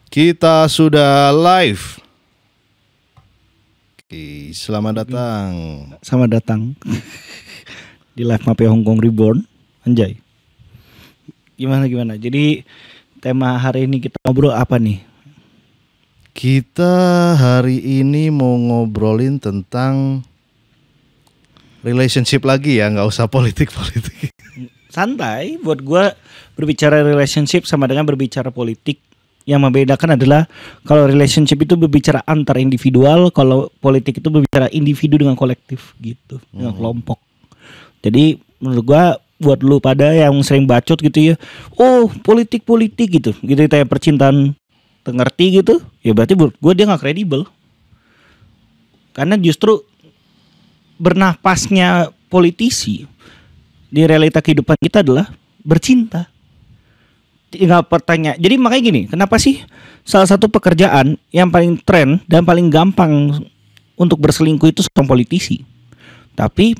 Kita sudah live. Oke, selamat datang. Selamat datang di live Mafia Hongkong Reborn. Anjay. Gimana? Jadi tema hari ini kita ngobrol apa nih? Kita hari ini mau ngobrolin tentang relationship lagi ya, nggak usah politik-politik. Santai, buat gue berbicara relationship sama dengan berbicara politik. Yang membedakan adalah kalau relationship itu berbicara antar individual, kalau politik itu berbicara individu dengan kolektif gitu, dengan kelompok. Jadi menurut gua buat lu pada yang sering bacot gitu ya, oh politik gitu ditanya percintaan ngerti gitu, ya berarti buat gua dia nggak kredibel. Karena justru bernapasnya politisi di realita kehidupan kita adalah bercinta. Tinggal pertanyaan. Jadi makanya gini, kenapa sih salah satu pekerjaan yang paling tren dan paling gampang untuk berselingkuh itu seorang politisi? Tapi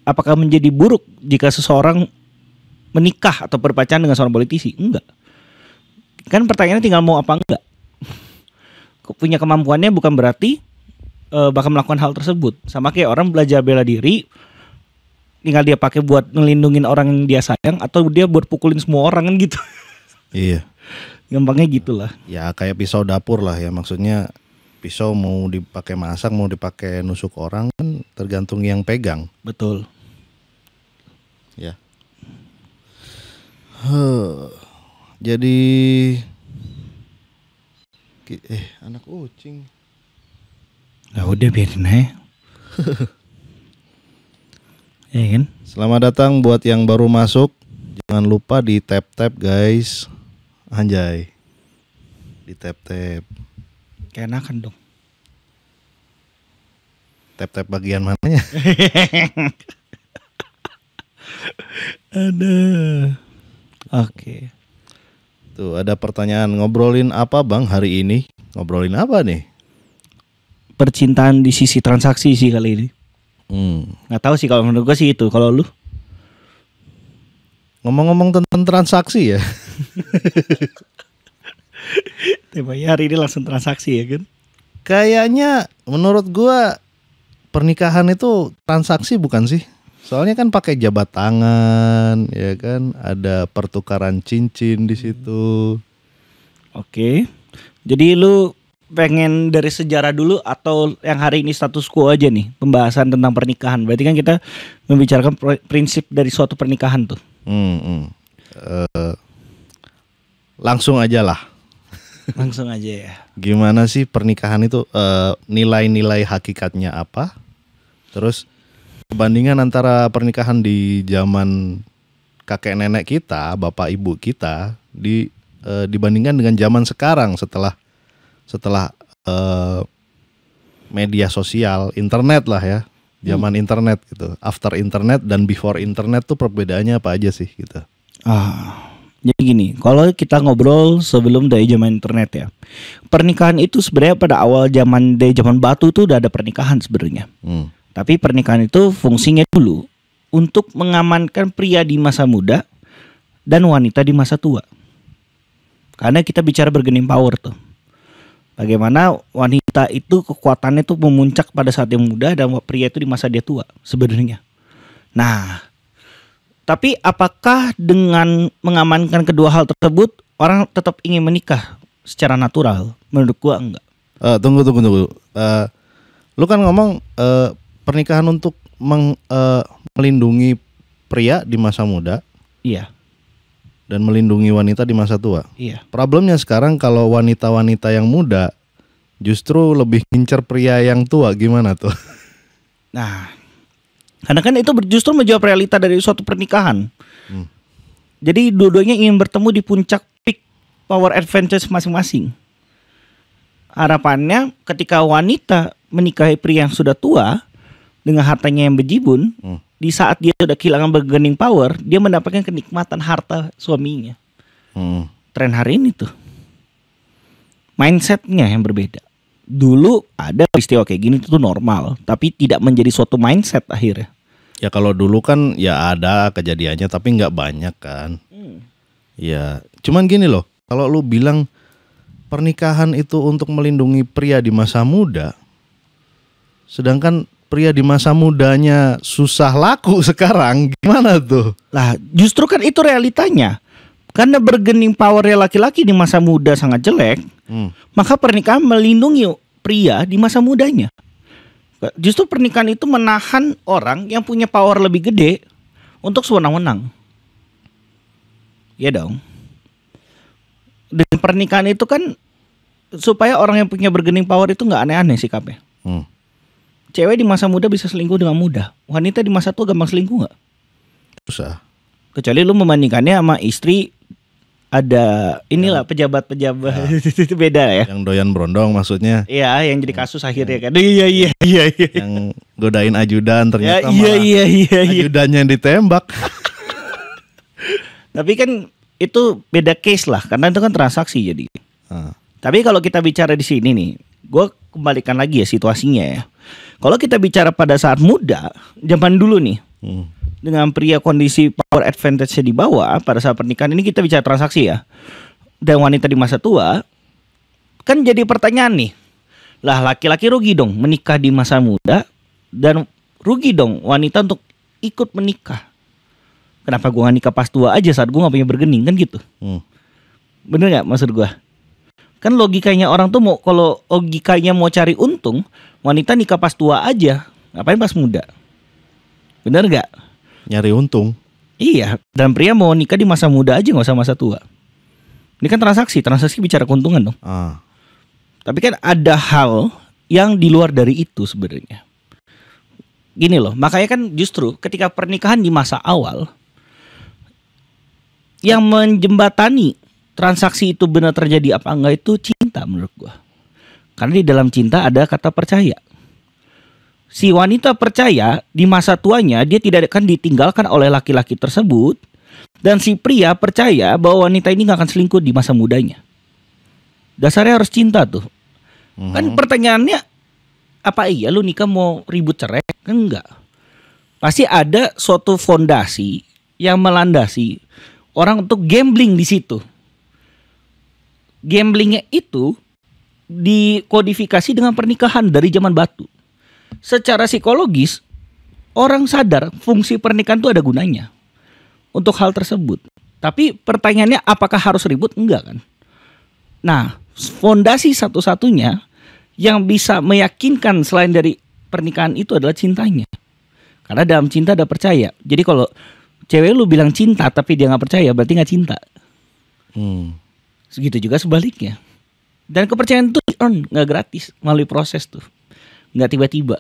apakah menjadi buruk jika seseorang menikah atau berpacaran dengan seorang politisi? Enggak. Kan pertanyaannya tinggal mau apa enggak. Punya kemampuannya bukan berarti bakal melakukan hal tersebut. Sama kayak orang belajar bela diri, tinggal dia pakai buat ngelindungin orang yang dia sayang atau dia buat pukulin semua orang kan gitu. Iya. Gampangnya gitulah. Ya kayak pisau dapur lah ya, maksudnya pisau mau dipakai masak, mau dipakai nusuk orang kan tergantung yang pegang. Betul. Ya. Jadi anak kucing. Ya udah biarin aja. Ya kan? Selamat datang buat yang baru masuk. Jangan lupa di tap guys. Anjay. Di tap. Keenakan dong. Tap bagian mananya? Ada. Oke. Tuh ada pertanyaan, ngobrolin apa bang hari ini? Ngobrolin apa nih? Percintaan di sisi transaksi sih kali ini. Nggak tahu sih, kalau menurut gue sih itu. Kalau lu? Ngomong-ngomong tentang transaksi ya. Temanya hari ini langsung transaksi ya kan? Kayaknya menurut gua pernikahan itu transaksi bukan sih? Soalnya kan pakai jabat tangan, ya kan? Ada pertukaran cincin di situ. Oke. Jadi lu pengen dari sejarah dulu atau yang hari ini status quo aja nih, pembahasan tentang pernikahan? Berarti kan kita membicarakan prinsip dari suatu pernikahan tuh. Langsung aja lah. Langsung aja ya. Gimana sih pernikahan itu, nilai-nilai hakikatnya apa? Terus perbandingan antara pernikahan di zaman kakek nenek kita, bapak ibu kita, dibandingkan dengan zaman sekarang setelah media sosial, internet lah ya, zaman internet gitu. After internet dan before internet tuh perbedaannya apa aja sih gitu? Jadi gini, kalau kita ngobrol sebelum dari zaman internet ya, pernikahan itu sebenarnya pada awal dari zaman batu tuh udah ada pernikahan sebenarnya. Tapi pernikahan itu fungsinya dulu untuk mengamankan pria di masa muda dan wanita di masa tua. Karena kita bicara bargaining power tuh. Bagaimana wanita itu kekuatannya tuh memuncak pada saat dia muda dan pria itu di masa dia tua sebenarnya. Nah, tapi apakah dengan mengamankan kedua hal tersebut orang tetap ingin menikah secara natural? Menurut gua enggak. Tunggu. Lu kan ngomong pernikahan untuk melindungi pria di masa muda. Iya. Dan melindungi wanita di masa tua. Iya. Problemnya sekarang kalau wanita-wanita yang muda justru lebih ngincer pria yang tua, gimana tuh? Nah, karena kan itu justru menjawab realita dari suatu pernikahan. Jadi dua-duanya ingin bertemu di puncak peak power advantage masing-masing. Harapannya ketika wanita menikahi pria yang sudah tua dengan hartanya yang bejibun, di saat dia sudah kehilangan bargaining power, dia mendapatkan kenikmatan harta suaminya. Tren hari ini tuh mindsetnya yang berbeda. Dulu ada peristiwa kayak gini tuh normal, tapi tidak menjadi suatu mindset akhirnya. Ya kalau dulu kan ya ada kejadiannya tapi nggak banyak kan. Ya cuman gini loh, kalau lu bilang pernikahan itu untuk melindungi pria di masa muda, sedangkan pria di masa mudanya susah laku sekarang, gimana tuh? Lah, justru kan itu realitanya. Karena bargaining power laki-laki di masa muda sangat jelek, maka pernikahan melindungi pria di masa mudanya. Justru pernikahan itu menahan orang yang punya power lebih gede untuk sewenang-wenang. Ya dong. Dan pernikahan itu kan supaya orang yang punya bargaining power itu nggak aneh-aneh sikapnya. Cewek di masa muda bisa selingkuh dengan mudah. Wanita di masa tua gampang selingkuh nggak? Susah. Kecuali lu membandingkannya sama istri ada inilah pejabat-pejabat itu beda ya. Yang doyan berondong maksudnya. Iya, yang jadi kasus akhirnya kan. Iya. Yang godain ajudan ternyata iya. ajudannya yang ditembak. Tapi kan itu beda case lah, karena itu kan transaksi jadi. Tapi kalau kita bicara di sini nih, gue kembalikan lagi ya situasinya ya. Kalau kita bicara pada saat muda, zaman dulu nih, dengan pria kondisi power advantage-nya di bawah, pada saat pernikahan ini kita bicara transaksi ya. Dan wanita di masa tua, kan jadi pertanyaan nih. Lah laki-laki rugi dong menikah di masa muda, dan rugi dong wanita untuk ikut menikah. Kenapa gue gak nikah pas tua aja saat gue gak punya bergening kan gitu. Bener gak maksud gue? Kan logikanya orang tuh mau, kalau logikanya mau cari untung, wanita nikah pas tua aja, ngapain pas muda? Bener gak? Nyari untung. Iya, dan pria mau nikah di masa muda aja, gak usah masa tua. Ini kan transaksi bicara keuntungan dong. Tapi kan ada hal yang di luar dari itu sebenarnya. Gini loh, makanya kan justru ketika pernikahan di masa awal, yang menjembatani transaksi itu benar terjadi apa enggak itu cinta menurut gua. Karena di dalam cinta ada kata percaya. Si wanita percaya di masa tuanya dia tidak akan ditinggalkan oleh laki-laki tersebut, dan si pria percaya bahwa wanita ini gak akan selingkuh di masa mudanya. Dasarnya harus cinta tuh. Kan pertanyaannya, apa iya lu nikah mau ribut cerai? Enggak. Pasti ada suatu fondasi yang melandasi orang untuk gambling di situ. Gamblingnya itu dikodifikasi dengan pernikahan dari zaman batu. Secara psikologis, orang sadar fungsi pernikahan itu ada gunanya untuk hal tersebut. Tapi pertanyaannya apakah harus ribut? Enggak kan. Nah, fondasi satu-satunya yang bisa meyakinkan selain dari pernikahan itu adalah cintanya. Karena dalam cinta ada percaya. Jadi kalau cewek lu bilang cinta tapi dia gak percaya, berarti gak cinta. Segitu juga sebaliknya. Dan kepercayaan itu di-earn, gak gratis, melalui proses tuh, gak tiba-tiba.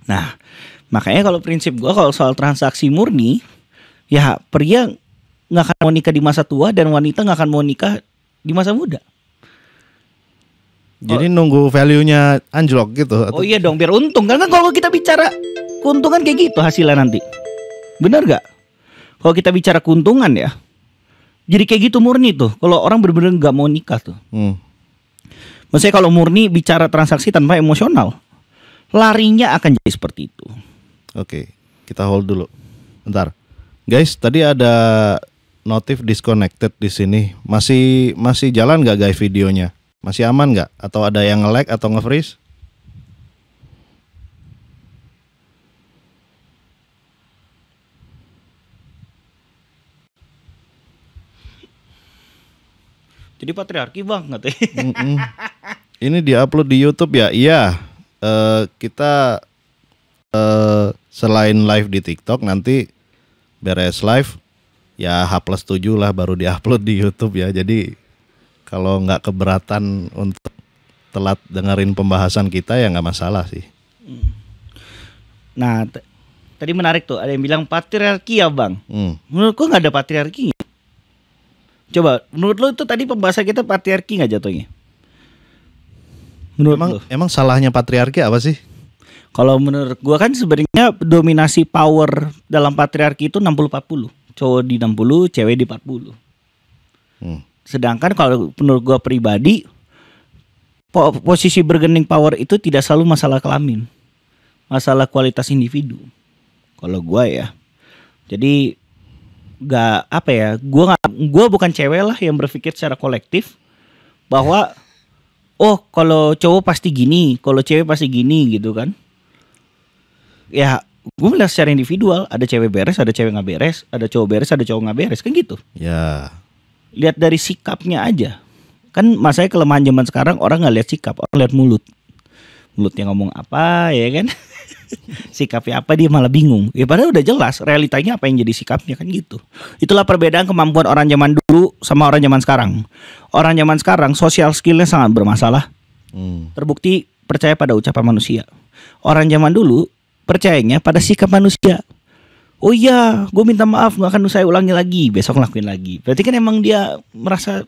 Nah, makanya kalau prinsip gue, kalau soal transaksi murni, ya pria gak akan mau nikah di masa tua, dan wanita gak akan mau nikah di masa muda. Jadi nunggu value-nya anjlok gitu atau? Oh iya dong, biar untung. Karena kalau kita bicara keuntungan kayak gitu hasilnya nanti. Benar gak? Kalau kita bicara keuntungan ya, jadi kayak gitu murni tuh. Kalau orang benar-benar gak mau nikah tuh. Maksudnya kalau murni bicara transaksi tanpa emosional, larinya akan jadi seperti itu. Oke, kita hold dulu. Bentar. Guys, tadi ada notif disconnected di sini. Masih jalan nggak guys videonya? Masih aman nggak? Atau ada yang nge-lag atau nge-freeze? Jadi patriarki banget ya. Ini diupload di YouTube ya? Iya. Kita selain live di TikTok, nanti beres live ya H+7 lah baru diupload di YouTube ya. Jadi kalau nggak keberatan untuk telat dengerin pembahasan kita ya nggak masalah sih. Nah, tadi menarik tuh, ada yang bilang patriarki ya bang. Menurutku nggak ada patriarki. Coba, menurut lo itu tadi pembahasan kita patriarki nggak jatuhnya? Emang salahnya patriarki apa sih? Kalau menurut gua kan sebenarnya dominasi power dalam patriarki itu 60-40. Cowok di 60, cewek di 40. Sedangkan kalau menurut gua pribadi, posisi bargaining power itu tidak selalu masalah kelamin. Masalah kualitas individu. Kalau gua ya. Jadi gua bukan cewek lah yang berpikir secara kolektif. bahwa oh kalau cowok pasti gini, kalau cewek pasti gini gitu kan. Ya gue melihat secara individual, ada cewek beres, ada cewek nggak beres, ada cowok beres, ada cowok nggak beres, kan gitu. Ya. Lihat dari sikapnya aja. Kan masalahnya kelemahan zaman sekarang orang nggak lihat sikap, orang lihat mulut. Mulutnya ngomong apa ya kan? Sikapnya apa dia malah bingung. Ya padahal udah jelas realitanya apa yang jadi sikapnya kan gitu. Itulah perbedaan kemampuan orang zaman dulu sama orang zaman sekarang. Orang zaman sekarang social skillnya sangat bermasalah. Terbukti percaya pada ucapan manusia. Orang zaman dulu percayanya pada sikap manusia. Oh iya, gue minta maaf, gak akan saya ulangi lagi. Besok ngelakuin lagi. Berarti kan emang dia merasa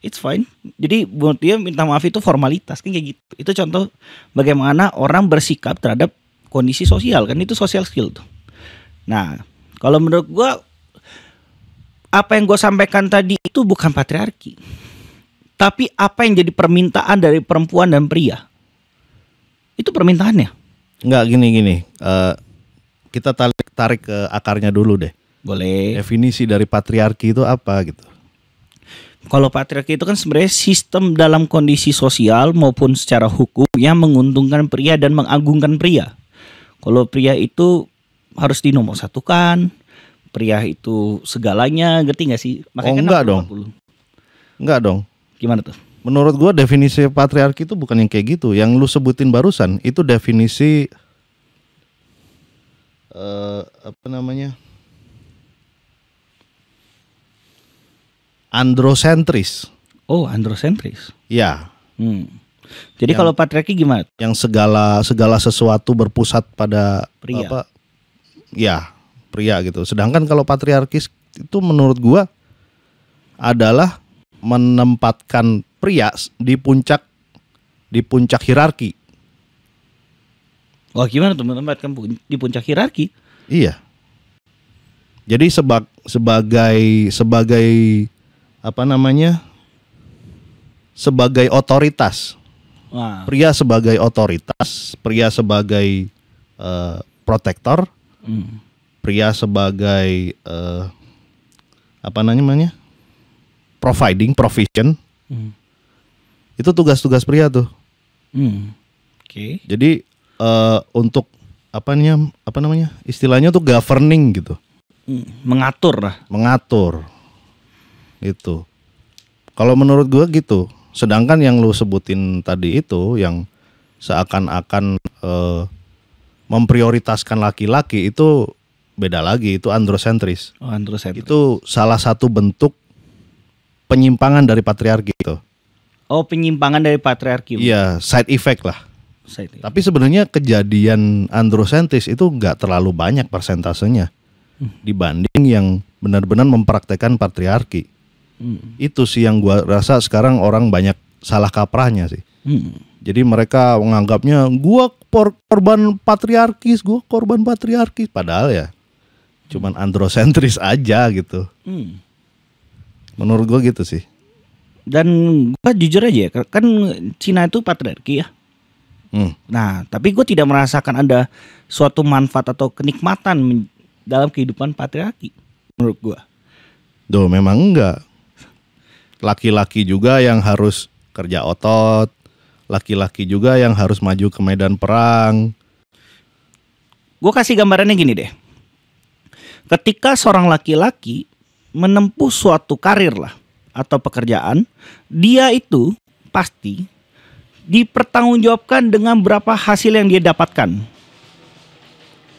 it's fine. Jadi buat dia minta maaf itu formalitas kan kayak gitu. Itu contoh bagaimana orang bersikap terhadap kondisi sosial kan, itu social skill tuh. Nah, kalau menurut gue apa yang gue sampaikan tadi itu bukan patriarki, tapi apa yang jadi permintaan dari perempuan dan pria. Itu permintaannya. Enggak gini. Kita tarik ke akarnya dulu deh. Boleh. Definisi dari patriarki itu apa gitu? Kalau patriarki itu kan sebenarnya sistem dalam kondisi sosial maupun secara hukum yang menguntungkan pria dan mengagungkan pria. Kalau pria itu harus dinomorsatukan, pria itu segalanya, ngerti gak sih? Makanya enggak dong. Enggak dong. Gimana tuh? Menurut gua definisi patriarki itu bukan yang kayak gitu. Yang lu sebutin barusan itu definisi androsentris. Oh, androsentris. Ya. Jadi kalau patriarki gimana? Yang segala sesuatu berpusat pada pria. Pria gitu. Sedangkan kalau patriarkis itu menurut gua adalah menempatkan pria di puncak hierarki. Wah, gimana tuh menempatkan di puncak hierarki? Iya. Jadi sebagai apa namanya? Sebagai otoritas. Wah. Pria sebagai otoritas, pria sebagai protektor, pria sebagai apa namanya? provision. Itu tugas-tugas pria tuh. Oke. Jadi untuk apa namanya? Istilahnya tuh governing gitu. Mengatur lah. Mengatur. Gitu. Kalau menurut gua gitu. Sedangkan yang lu sebutin tadi itu yang seakan-akan memprioritaskan laki-laki itu beda lagi, itu androsentris. Oh, androsentris. Itu salah satu bentuk penyimpangan dari patriarki itu. Oh, penyimpangan dari patriarki. Iya, side effect lah. Tapi sebenarnya kejadian androsentris itu nggak terlalu banyak persentasenya dibanding yang benar-benar mempraktekkan patriarki. Itu sih yang gua rasa sekarang orang banyak salah kaprahnya sih. Jadi mereka menganggapnya gua korban patriarkis, padahal ya cuman androsentris aja gitu. Menurut gua gitu sih. Dan gua jujur aja ya, kan Cina itu patriarki ya. Nah, tapi gue tidak merasakan ada suatu manfaat atau kenikmatan dalam kehidupan patriarki menurut gue. Duh, memang enggak. Laki-laki juga yang harus kerja otot, laki-laki juga yang harus maju ke medan perang. Gue kasih gambarannya gini deh. Ketika seorang laki-laki menempuh suatu karir lah atau pekerjaan, dia itu pasti dipertanggungjawabkan dengan berapa hasil yang dia dapatkan.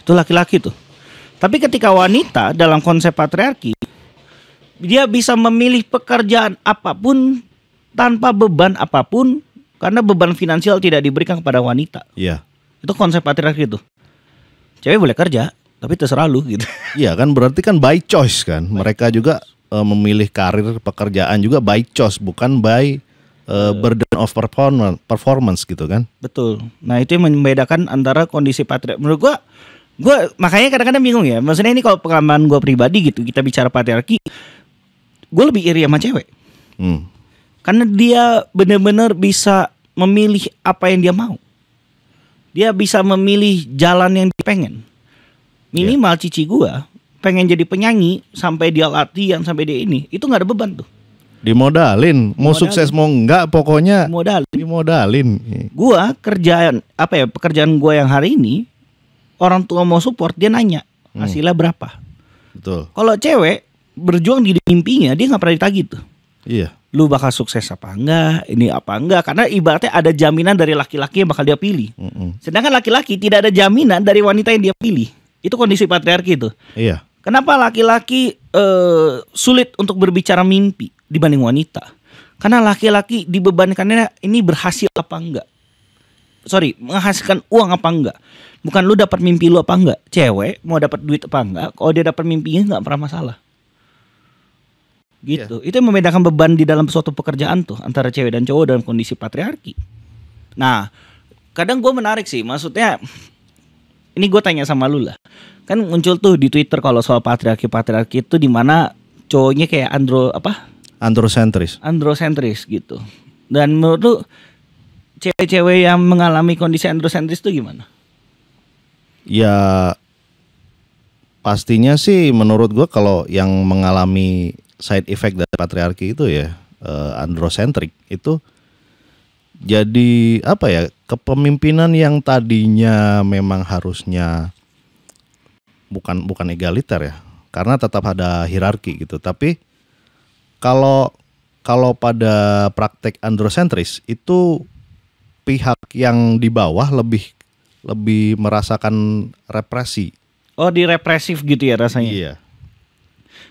Itu laki-laki tuh. Tapi ketika wanita dalam konsep patriarki, dia bisa memilih pekerjaan apapun tanpa beban apapun karena beban finansial tidak diberikan kepada wanita. Iya. Itu konsep patriarki itu. Cewek boleh kerja, tapi terserah lu gitu. Iya kan, berarti kan by choice kan. Mereka juga memilih karir pekerjaan juga by choice, bukan by burden of performance gitu kan. Betul. Nah, itu yang membedakan antara kondisi patriarki. Menurut gue makanya kadang-kadang bingung ya. Maksudnya ini kalau pengalaman gue pribadi gitu, kita bicara patriarki, gue lebih iri sama cewek. Karena dia benar-benar bisa memilih apa yang dia mau. Dia bisa memilih jalan yang dia pengen. Minimal cici gue pengen jadi penyanyi sampai dia latihan sampai dia ini, itu nggak ada beban tuh. Dimodalin, mau sukses mau enggak pokoknya dimodalin. Gua pekerjaan gua yang hari ini, orang tua mau support dia nanya hasilnya berapa. Betul. Kalau cewek berjuang di mimpinya dia nggak pernah ditagih tuh. Iya. Lu bakal sukses apa enggak, ini apa enggak, karena ibaratnya ada jaminan dari laki-laki yang bakal dia pilih. Sedangkan laki-laki tidak ada jaminan dari wanita yang dia pilih. Itu kondisi patriarki itu. Iya. Kenapa laki-laki sulit untuk berbicara mimpi dibanding wanita? Karena laki-laki dibebankannya ini berhasil apa enggak. Menghasilkan uang apa enggak. Bukan lu dapat mimpi lu apa enggak. Cewek mau dapat duit apa enggak, kalau dia dapat mimpinya enggak pernah masalah. Gitu. Itu yang membedakan beban di dalam suatu pekerjaan tuh antara cewek dan cowok dalam kondisi patriarki. Nah, kadang gue menarik sih, maksudnya ini gue tanya sama lu lah. Kan muncul tuh di Twitter kalau soal patriarki itu di mana cowoknya kayak androsentris gitu. Dan menurut lu cewek-cewek yang mengalami kondisi androsentris itu gimana? Ya pastinya sih menurut gue kalau yang mengalami side effect dari patriarki itu ya androsentrik itu jadi kepemimpinan yang tadinya memang harusnya bukan egaliter ya, karena tetap ada hierarki gitu. Tapi kalau pada praktek androsentris itu pihak yang di bawah lebih merasakan represi. Oh, direpresif gitu ya rasanya. Iya.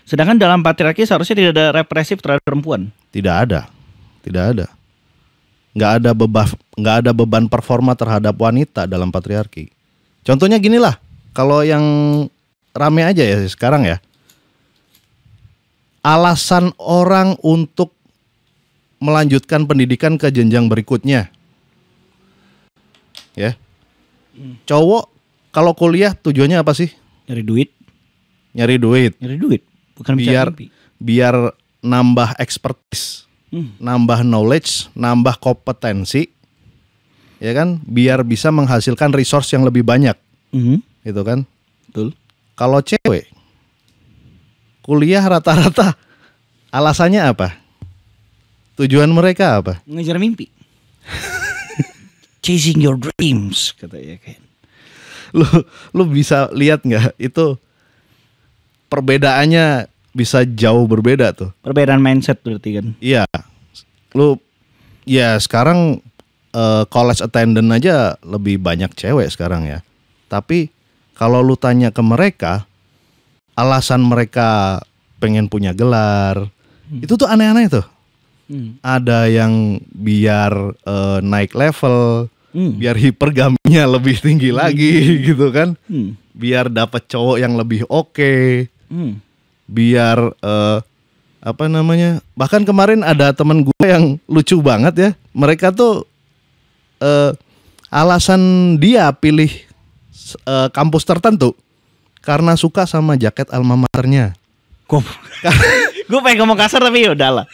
Sedangkan dalam patriarki seharusnya tidak ada represif terhadap perempuan. Tidak ada. Nggak ada beban performa terhadap wanita dalam patriarki. Contohnya ginilah, kalau yang rame aja ya sekarang ya, alasan orang untuk melanjutkan pendidikan ke jenjang berikutnya, ya, cowok kalau kuliah tujuannya apa sih? Nyari duit. Bukan biar nambah expertise, nambah knowledge, nambah kompetensi, ya kan? Biar bisa menghasilkan resource yang lebih banyak, gitu kan? Betul. Kalau cewek kuliah rata-rata alasannya apa? Tujuan mereka apa? Mengejar mimpi. Chasing your dreams, katanya kan. Lu bisa lihat nggak itu? Perbedaannya bisa jauh berbeda tuh. Perbedaan mindset berarti kan. Iya. Sekarang college attendant aja lebih banyak cewek sekarang ya. Tapi kalau lu tanya ke mereka, alasan mereka pengen punya gelar, itu tuh aneh-aneh tuh. Ada yang biar naik level, biar hipergaminya lebih tinggi lagi gitu kan. Biar dapet cowok yang lebih oke. Biar bahkan kemarin ada temen gue yang lucu banget ya. Mereka tuh alasan dia pilih kampus tertentu karena suka sama jaket alma maternya. Gue pengen ngomong kasar tapi ya udahlah.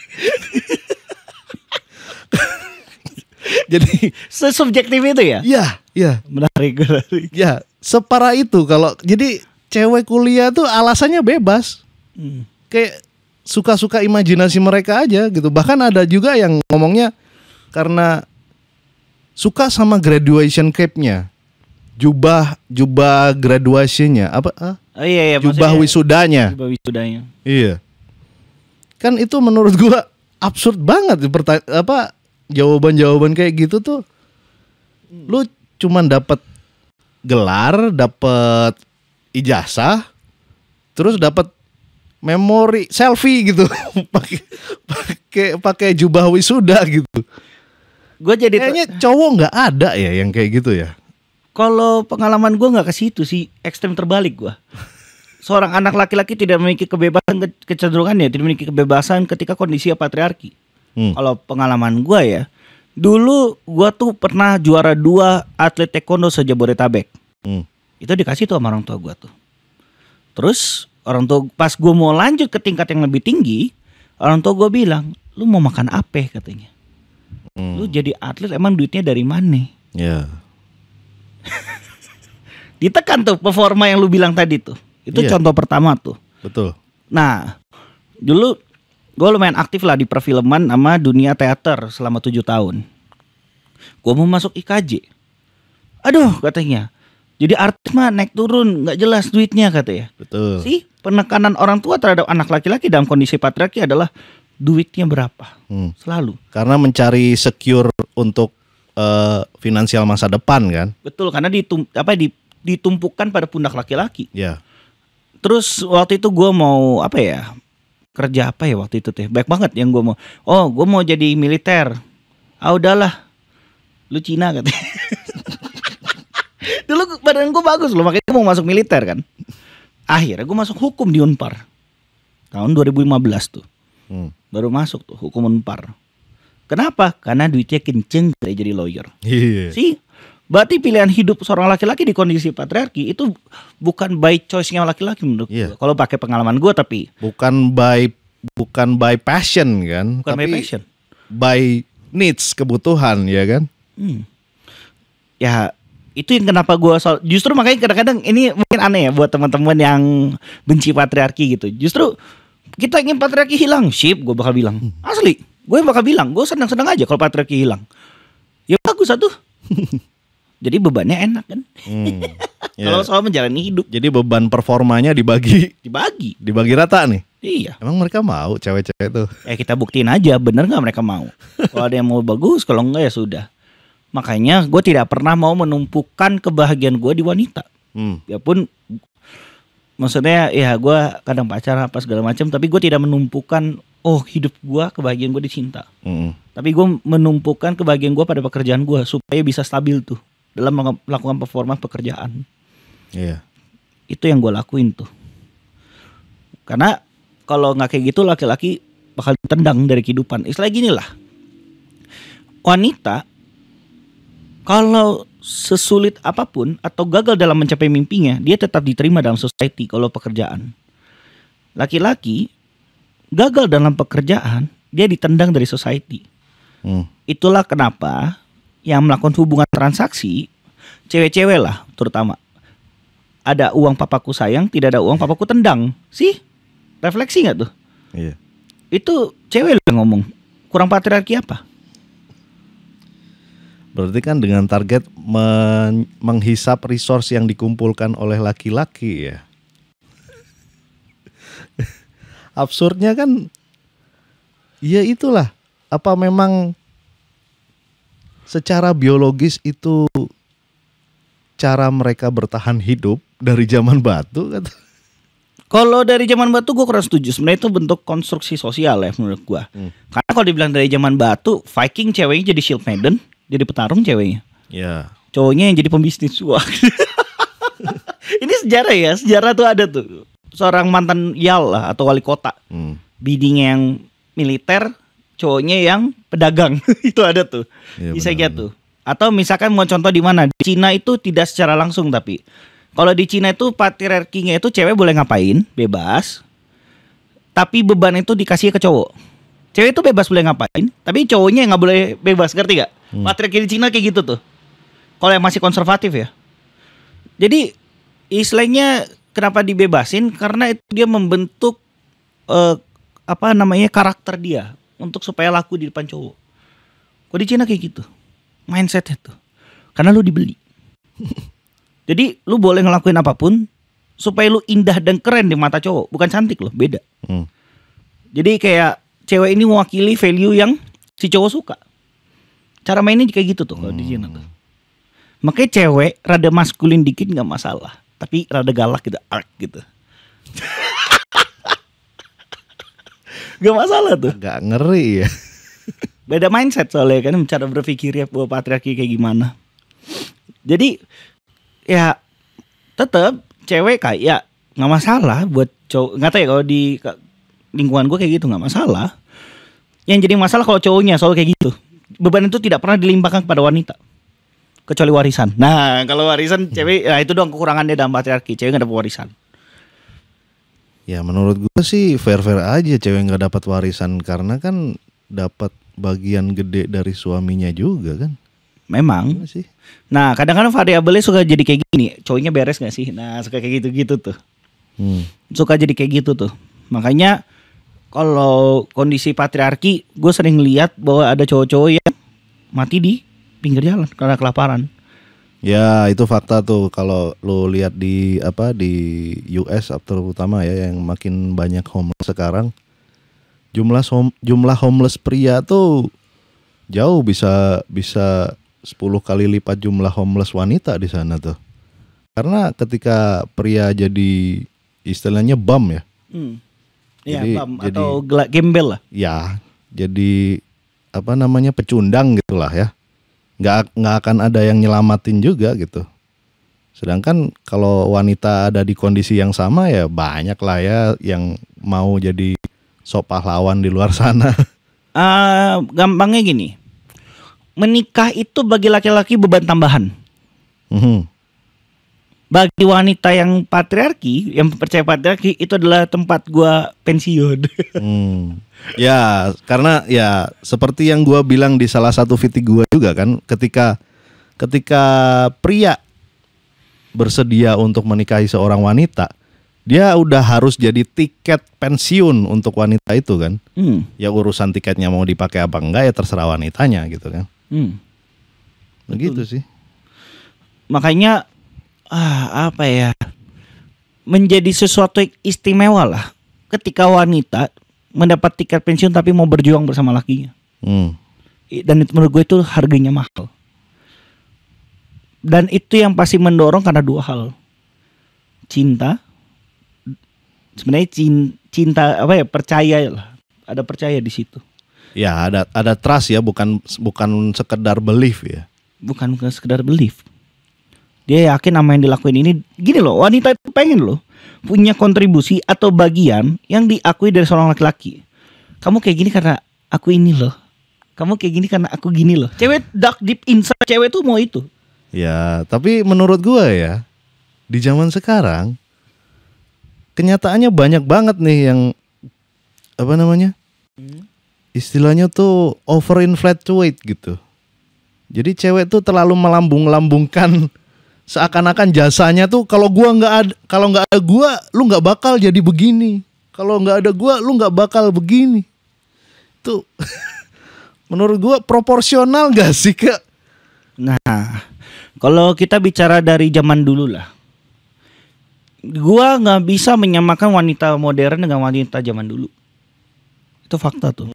Jadi subjektif itu ya? Iya. Menarik. Ya, separah itu. Kalau jadi cewek kuliah tuh alasannya bebas. Kayak suka-suka imajinasi mereka aja gitu. Bahkan ada juga yang ngomongnya karena suka sama graduation cape-nya. Jubah graduation-nya apa? Iya, jubah wisudanya. Iya. Kan itu menurut gua absurd banget jawaban-jawaban kayak gitu tuh. Lu cuman dapat gelar, dapat ijazah, terus dapat memori selfie gitu. pakai jubah wisuda gitu. Gue jadi kayaknya cowok nggak ada ya yang kayak gitu ya. Kalau pengalaman gue nggak ke situ sih, ekstrem terbalik gue. Seorang anak laki-laki tidak memiliki kebebasan, kecenderungannya tidak memiliki kebebasan ketika kondisi patriarki. Kalau pengalaman gue ya, dulu gue tuh pernah juara 2 atlet taekwondo se-Jabodetabek. Itu dikasih tuh sama orang tua gue tuh. Terus orang tua pas gue mau lanjut ke tingkat yang lebih tinggi, orang tua gue bilang, lu mau makan apa katanya? Lu jadi atlet emang duitnya dari mana? Ya. Ditekan tuh performa yang lu bilang tadi tuh. Itu contoh pertama tuh. Betul. Nah, dulu gue lumayan aktif lah di perfilman sama dunia teater selama 7 tahun. Gue mau masuk IKJ. Aduh katanya, jadi artis mah naik turun, nggak jelas duitnya katanya. Betul. Sih penekanan orang tua terhadap anak laki-laki dalam kondisi patriarki adalah duitnya berapa, selalu. Karena mencari secure untuk finansial masa depan kan. Betul, karena ditumpukan pada pundak laki-laki. Ya. Terus waktu itu gue mau kerja apa ya waktu itu teh, baik banget yang gue mau. Oh gue mau jadi militer. Udahlah, lu Cina katanya. Dulu badan gue bagus loh, makanya gue mau masuk militer kan. Akhirnya gue masuk hukum di Unpar tahun 2015 tuh. Baru masuk tuh hukum Unpar. Kenapa? Karena duitnya kenceng kayak jadi lawyer. Iya. Sih, berarti pilihan hidup seorang laki-laki di kondisi patriarki itu bukan by choice-nya laki-laki menurut gue. Kalau pakai pengalaman gue, tapi bukan by passion kan, bukan tapi by passion, by needs, kebutuhan ya kan. Ya itu yang kenapa gue justru makanya kadang-kadang ini mungkin aneh ya buat teman-teman yang benci patriarki gitu. Justru kita ingin patriarki hilang, gue bakal bilang asli, gue bakal bilang gue senang-senang aja kalau patriarki hilang. Ya bagus satu. Jadi bebannya enak kan. Kalau soal menjalani hidup. Jadi beban performanya dibagi rata nih. Iya. Emang mereka mau cewek-cewek tuh? Kita buktiin aja bener nggak mereka mau. Kalau ada yang mau bagus, kalau enggak ya sudah. Makanya gue tidak pernah mau menumpukan kebahagiaan gue di wanita. Ya pun, maksudnya ya gue kadang pacaran apa segala macam, tapi gue tidak menumpukan hidup gue, kebahagiaan gue di cinta. Tapi gue menumpukan kebahagiaan gue pada pekerjaan gue supaya bisa stabil tuh dalam melakukan performa pekerjaan. Iya. Itu yang gue lakuin tuh. Karena kalau nggak kayak gitu laki-laki bakal ditendang dari kehidupan. Istilah gini lah, wanita kalau sesulit apapun atau gagal dalam mencapai mimpinya, dia tetap diterima dalam society kalau pekerjaan. Laki-laki gagal dalam pekerjaan, dia ditendang dari society. Itulah kenapa yang melakukan hubungan transaksi, cewek-cewek lah terutama. Ada uang papaku sayang, tidak ada uang papaku tendang. Sih, refleksi gak tuh? Iya. Itu cewek yang ngomong. Kurang patriarki apa? Berarti kan dengan target menghisap resource yang dikumpulkan oleh laki-laki ya. Absurdnya kan, ya itulah. Apa memang secara biologis itu cara mereka bertahan hidup dari zaman batu kan? Kalau dari zaman batu gue kurang setuju. Sebenarnya itu bentuk konstruksi sosial ya menurut gue. Karena kalau dibilang dari zaman batu, Viking ceweknya jadi shield maiden, jadi petarung ceweknya. Ya. Cowoknya yang jadi pembisnis. Wah. Ini sejarah ya, sejarah tuh ada tuh. Seorang mantan yal lah atau wali kota. Bininya yang militer, cowoknya yang pedagang. Itu ada tuh. Ya, bisa gitu. Atau misalkan mau contoh di mana? Di Cina itu tidak secara langsung, tapi kalau di Cina itu patriarkinya itu cewek boleh ngapain, bebas. Tapi beban itu dikasih ke cowok. Cewek itu bebas boleh ngapain, tapi cowoknya nggak boleh bebas, ngerti gak? Patriarki di Cina kayak gitu tuh. Kalau yang masih konservatif ya. Jadi istilahnya kenapa dibebasin? Karena itu dia membentuk karakter dia untuk supaya laku di depan cowok. Kalau di Cina kayak gitu, mindsetnya tuh. Karena lu dibeli. Jadi lu boleh ngelakuin apapun supaya lu indah dan keren di mata cowok, bukan cantik loh, beda. Jadi kayak cewek ini mewakili value yang si cowok suka. Cara mainnya kayak gitu tuh kalau di Cina tuh. Makanya cewek rada maskulin dikit nggak masalah, tapi rada galak gitu, ark gitu. Gak masalah tuh. Agak ngeri ya. Beda mindset soalnya kan, cara berpikirnya buat patriarki kayak gimana. Jadi ya tetap cewek kayak nggak masalah buat cowok. Nggak tahu ya kalau di lingkungan gue kayak gitu nggak masalah. Yang jadi masalah kalau cowoknya soal kayak gitu. Beban itu tidak pernah dilimpahkan kepada wanita kecuali warisan. Nah kalau warisan cewek, itu doang kekurangannya dalam patriarki. Cewek nggak dapat warisan. Ya menurut gue sih fair-fair aja cewek nggak dapat warisan karena kan dapat bagian gede dari suaminya juga kan. Memang sih. Nah kadang-kadang variabelnya suka jadi kayak gini. Cowoknya beres gak sih? Nah suka kayak gitu-gitu tuh. Suka jadi kayak gitu tuh. Makanya Kalau kondisi patriarki, gue sering lihat bahwa ada cowok-cowok yang mati di pinggir jalan karena kelaparan. Ya itu fakta tuh kalau lu lihat di US terutama ya yang makin banyak homeless sekarang. Jumlah homeless pria tuh jauh bisa 10 kali lipat jumlah homeless wanita di sana tuh. Karena ketika pria jadi istilahnya bum ya. Jadi, atau gembel lah. Ya, jadi pecundang gitulah ya. Nggak akan ada yang nyelamatin juga gitu. Sedangkan kalau wanita ada di kondisi yang sama ya banyak lah ya yang mau jadi sok pahlawan di luar sana. Gampangnya gini, menikah itu bagi laki-laki beban tambahan. Bagi wanita yang patriarki, yang percaya patriarki, itu adalah tempat gua pensiun. Ya, karena ya seperti yang gua bilang di salah satu video gua juga kan, ketika pria bersedia untuk menikahi seorang wanita, dia udah harus jadi tiket pensiun untuk wanita itu kan. Ya urusan tiketnya mau dipakai apa enggak ya terserah wanitanya gitu kan. Begitu sih. Makanya menjadi sesuatu yang istimewa lah ketika wanita mendapat tiket pensiun tapi mau berjuang bersama lakinya. Dan itu menurut gue itu harganya mahal. Dan itu yang pasti mendorong karena dua hal. Cinta. Sebenarnya cinta percaya lah. Ada percaya di situ. Ya, ada trust ya, bukan sekedar belief ya. Bukan sekedar belief. Dia yakin apa yang dilakuin ini. Gini loh, wanita itu pengen loh punya kontribusi atau bagian yang diakui dari seorang laki-laki. Kamu kayak gini karena aku ini loh. Kamu kayak gini karena aku gini loh. Cewek dark deep inside cewek tuh mau itu. Ya, tapi menurut gua ya di zaman sekarang kenyataannya banyak banget nih yang istilahnya tuh overinflated gitu. Jadi cewek tuh terlalu melambung-lambungkan seakan-akan jasanya tuh kalau nggak ada gua lu nggak bakal jadi begini. Kalau nggak ada gua lu nggak bakal begini. Tuh menurut gua proporsional gak sih Kak? Nah, kalau kita bicara dari zaman dulu lah, gua nggak bisa menyamakan wanita modern dengan wanita zaman dulu. Itu fakta tuh.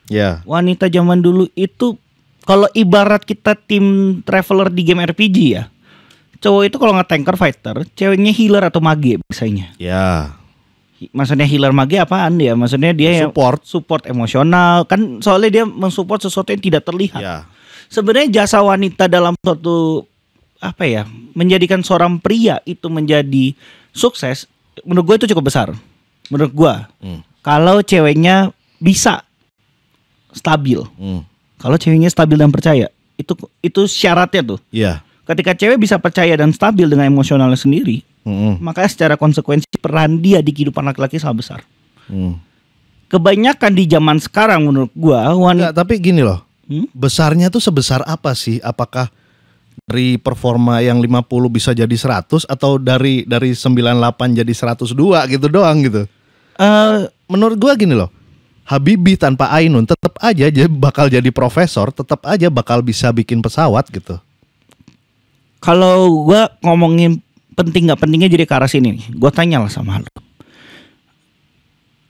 Ya. Wanita zaman dulu itu kalau ibarat kita tim traveler di game RPG ya, cowok itu kalau nggak tanker fighter, ceweknya healer atau mage biasanya. Ya. Maksudnya healer mage apaan ya? Maksudnya dia support emosional kan, soalnya dia mensupport sesuatu yang tidak terlihat. Ya. Sebenarnya jasa wanita dalam suatu menjadikan seorang pria itu menjadi sukses, menurut gue itu cukup besar. Menurut gue, kalau ceweknya bisa stabil. Kalau ceweknya stabil dan percaya, itu syaratnya tuh. Iya. Ketika cewek bisa percaya dan stabil dengan emosionalnya sendiri, maka secara konsekuensi peran dia di kehidupan laki-laki sangat besar. Kebanyakan di zaman sekarang menurut gua wanita. Tapi gini loh, besarnya tuh sebesar apa sih? Apakah dari performa yang 50 bisa jadi 100 atau dari 98 jadi 102 gitu doang gitu? Menurut gua gini loh. Habibie tanpa Ainun tetap aja bakal jadi profesor, tetap aja bakal bisa bikin pesawat gitu. Kalau gue ngomongin penting nggak pentingnya jadi ke arah sini nih, gue tanya lah sama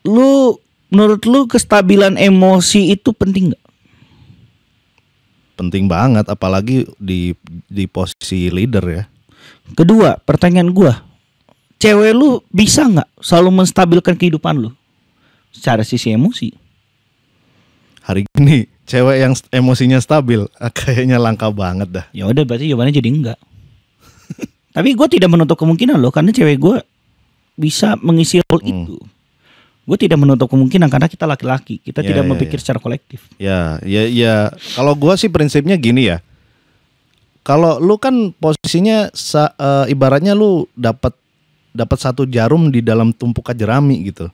lu, menurut lu kestabilan emosi itu penting nggak? Penting banget, apalagi di posisi leader ya. Kedua, pertanyaan gue, cewek lu bisa nggak selalu menstabilkan kehidupan lu? Secara sisi emosi. Hari ini cewek yang emosinya stabil kayaknya langka banget dah. Ya udah berarti jawabannya jadi enggak. Tapi gue tidak menutup kemungkinan loh, karena cewek gue bisa mengisi role itu. Gue tidak menutup kemungkinan karena kita laki-laki, kita tidak berpikir secara kolektif. Ya. Kalau gue sih prinsipnya gini ya. Kalau lu kan posisinya ibaratnya lu dapat satu jarum di dalam tumpukan jerami gitu.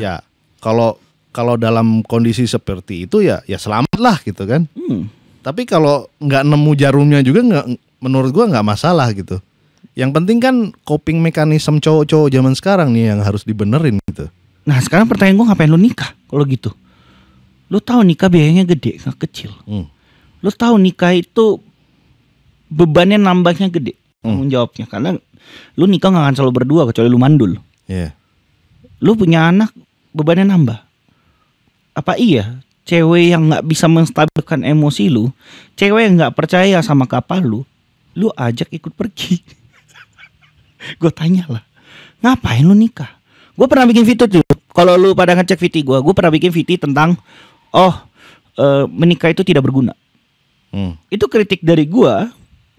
Ya. Kalau dalam kondisi seperti itu ya selamat lah gitu kan. Tapi kalau nggak nemu jarumnya juga menurut gua nggak masalah gitu. Yang penting kan coping mekanisme cowok-cowok zaman sekarang nih yang harus dibenerin gitu. Nah sekarang pertanyaan gue, ngapain lu nikah kalau gitu? Lu tahu nikah biayanya gede, nggak kecil. Lu tahu nikah itu bebannya nambahnya gede, tanggung jawabnya. Karena lu nikah nggak akan selalu berdua kecuali lu mandul. Lu punya anak, bebannya nambah. Apa iya cewek yang nggak bisa menstabilkan emosi lu, cewek yang nggak percaya sama kapal lu ajak ikut pergi? Gue tanya lah, ngapain lu nikah? Gue pernah bikin video tuh. Kalau lu pada ngecek video gue pernah bikin video tentang menikah itu tidak berguna. Itu kritik dari gue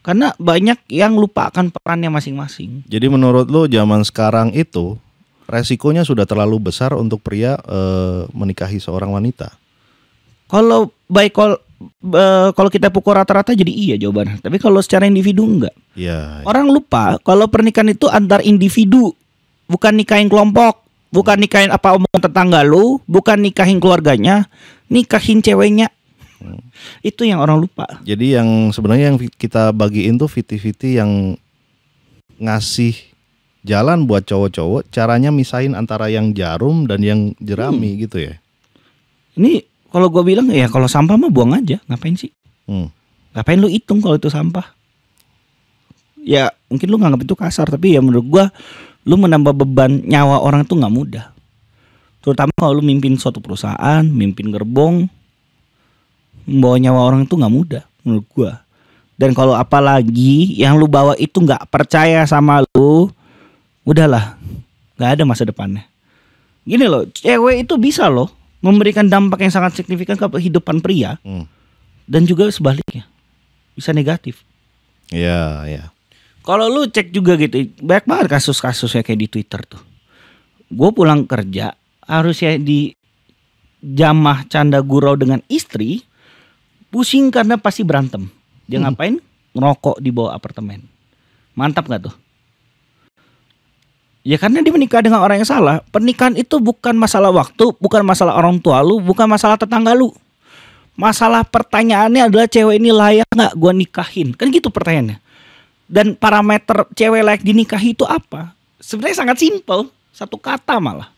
karena banyak yang lupakan perannya masing-masing. Jadi menurut lu zaman sekarang itu resikonya sudah terlalu besar untuk pria menikahi seorang wanita? Kalau kalau kita pukul rata-rata jadi iya jawabannya. Tapi kalau secara individu enggak. Ya. Orang lupa kalau pernikahan itu antar individu, bukan nikahin kelompok. Bukan nikahin apa omongan tetangga lu, bukan nikahin keluarganya, nikahin ceweknya. Itu yang orang lupa. Jadi yang sebenarnya yang kita bagiin tuh viti-viti yang ngasih jalan buat cowok-cowok, caranya misahin antara yang jarum dan yang jerami gitu ya. Ini kalau gue bilang ya, kalau sampah mah buang aja, ngapain sih? Ngapain lu hitung kalau itu sampah? Ya mungkin lu nganggap itu kasar, tapi ya menurut gue lu menambah beban nyawa orang itu nggak mudah. Terutama kalau lu mimpin suatu perusahaan, mimpin gerbong, membawa nyawa orang itu nggak mudah menurut gua. Dan kalau apalagi yang lu bawa itu nggak percaya sama lu, udahlah, nggak ada masa depannya. Gini loh, cewek itu bisa loh memberikan dampak yang sangat signifikan ke kehidupan pria, dan juga sebaliknya bisa negatif. Iya, iya. Kalau lu cek juga gitu, banyak banget kasus-kasusnya kayak di Twitter tuh. Gue pulang kerja harusnya di jamah canda gurau dengan istri, pusing karena pasti berantem. Dia ngapain? Ngerokok di bawah apartemen. Mantap gak tuh? Ya karena dia menikah dengan orang yang salah. Pernikahan itu bukan masalah waktu, bukan masalah orang tua lu, bukan masalah tetangga lu. Masalah pertanyaannya adalah cewek ini layak gak gue nikahin? Kan gitu pertanyaannya. Dan parameter cewek layak dinikahi itu apa? Sebenarnya sangat simpel, satu kata malah.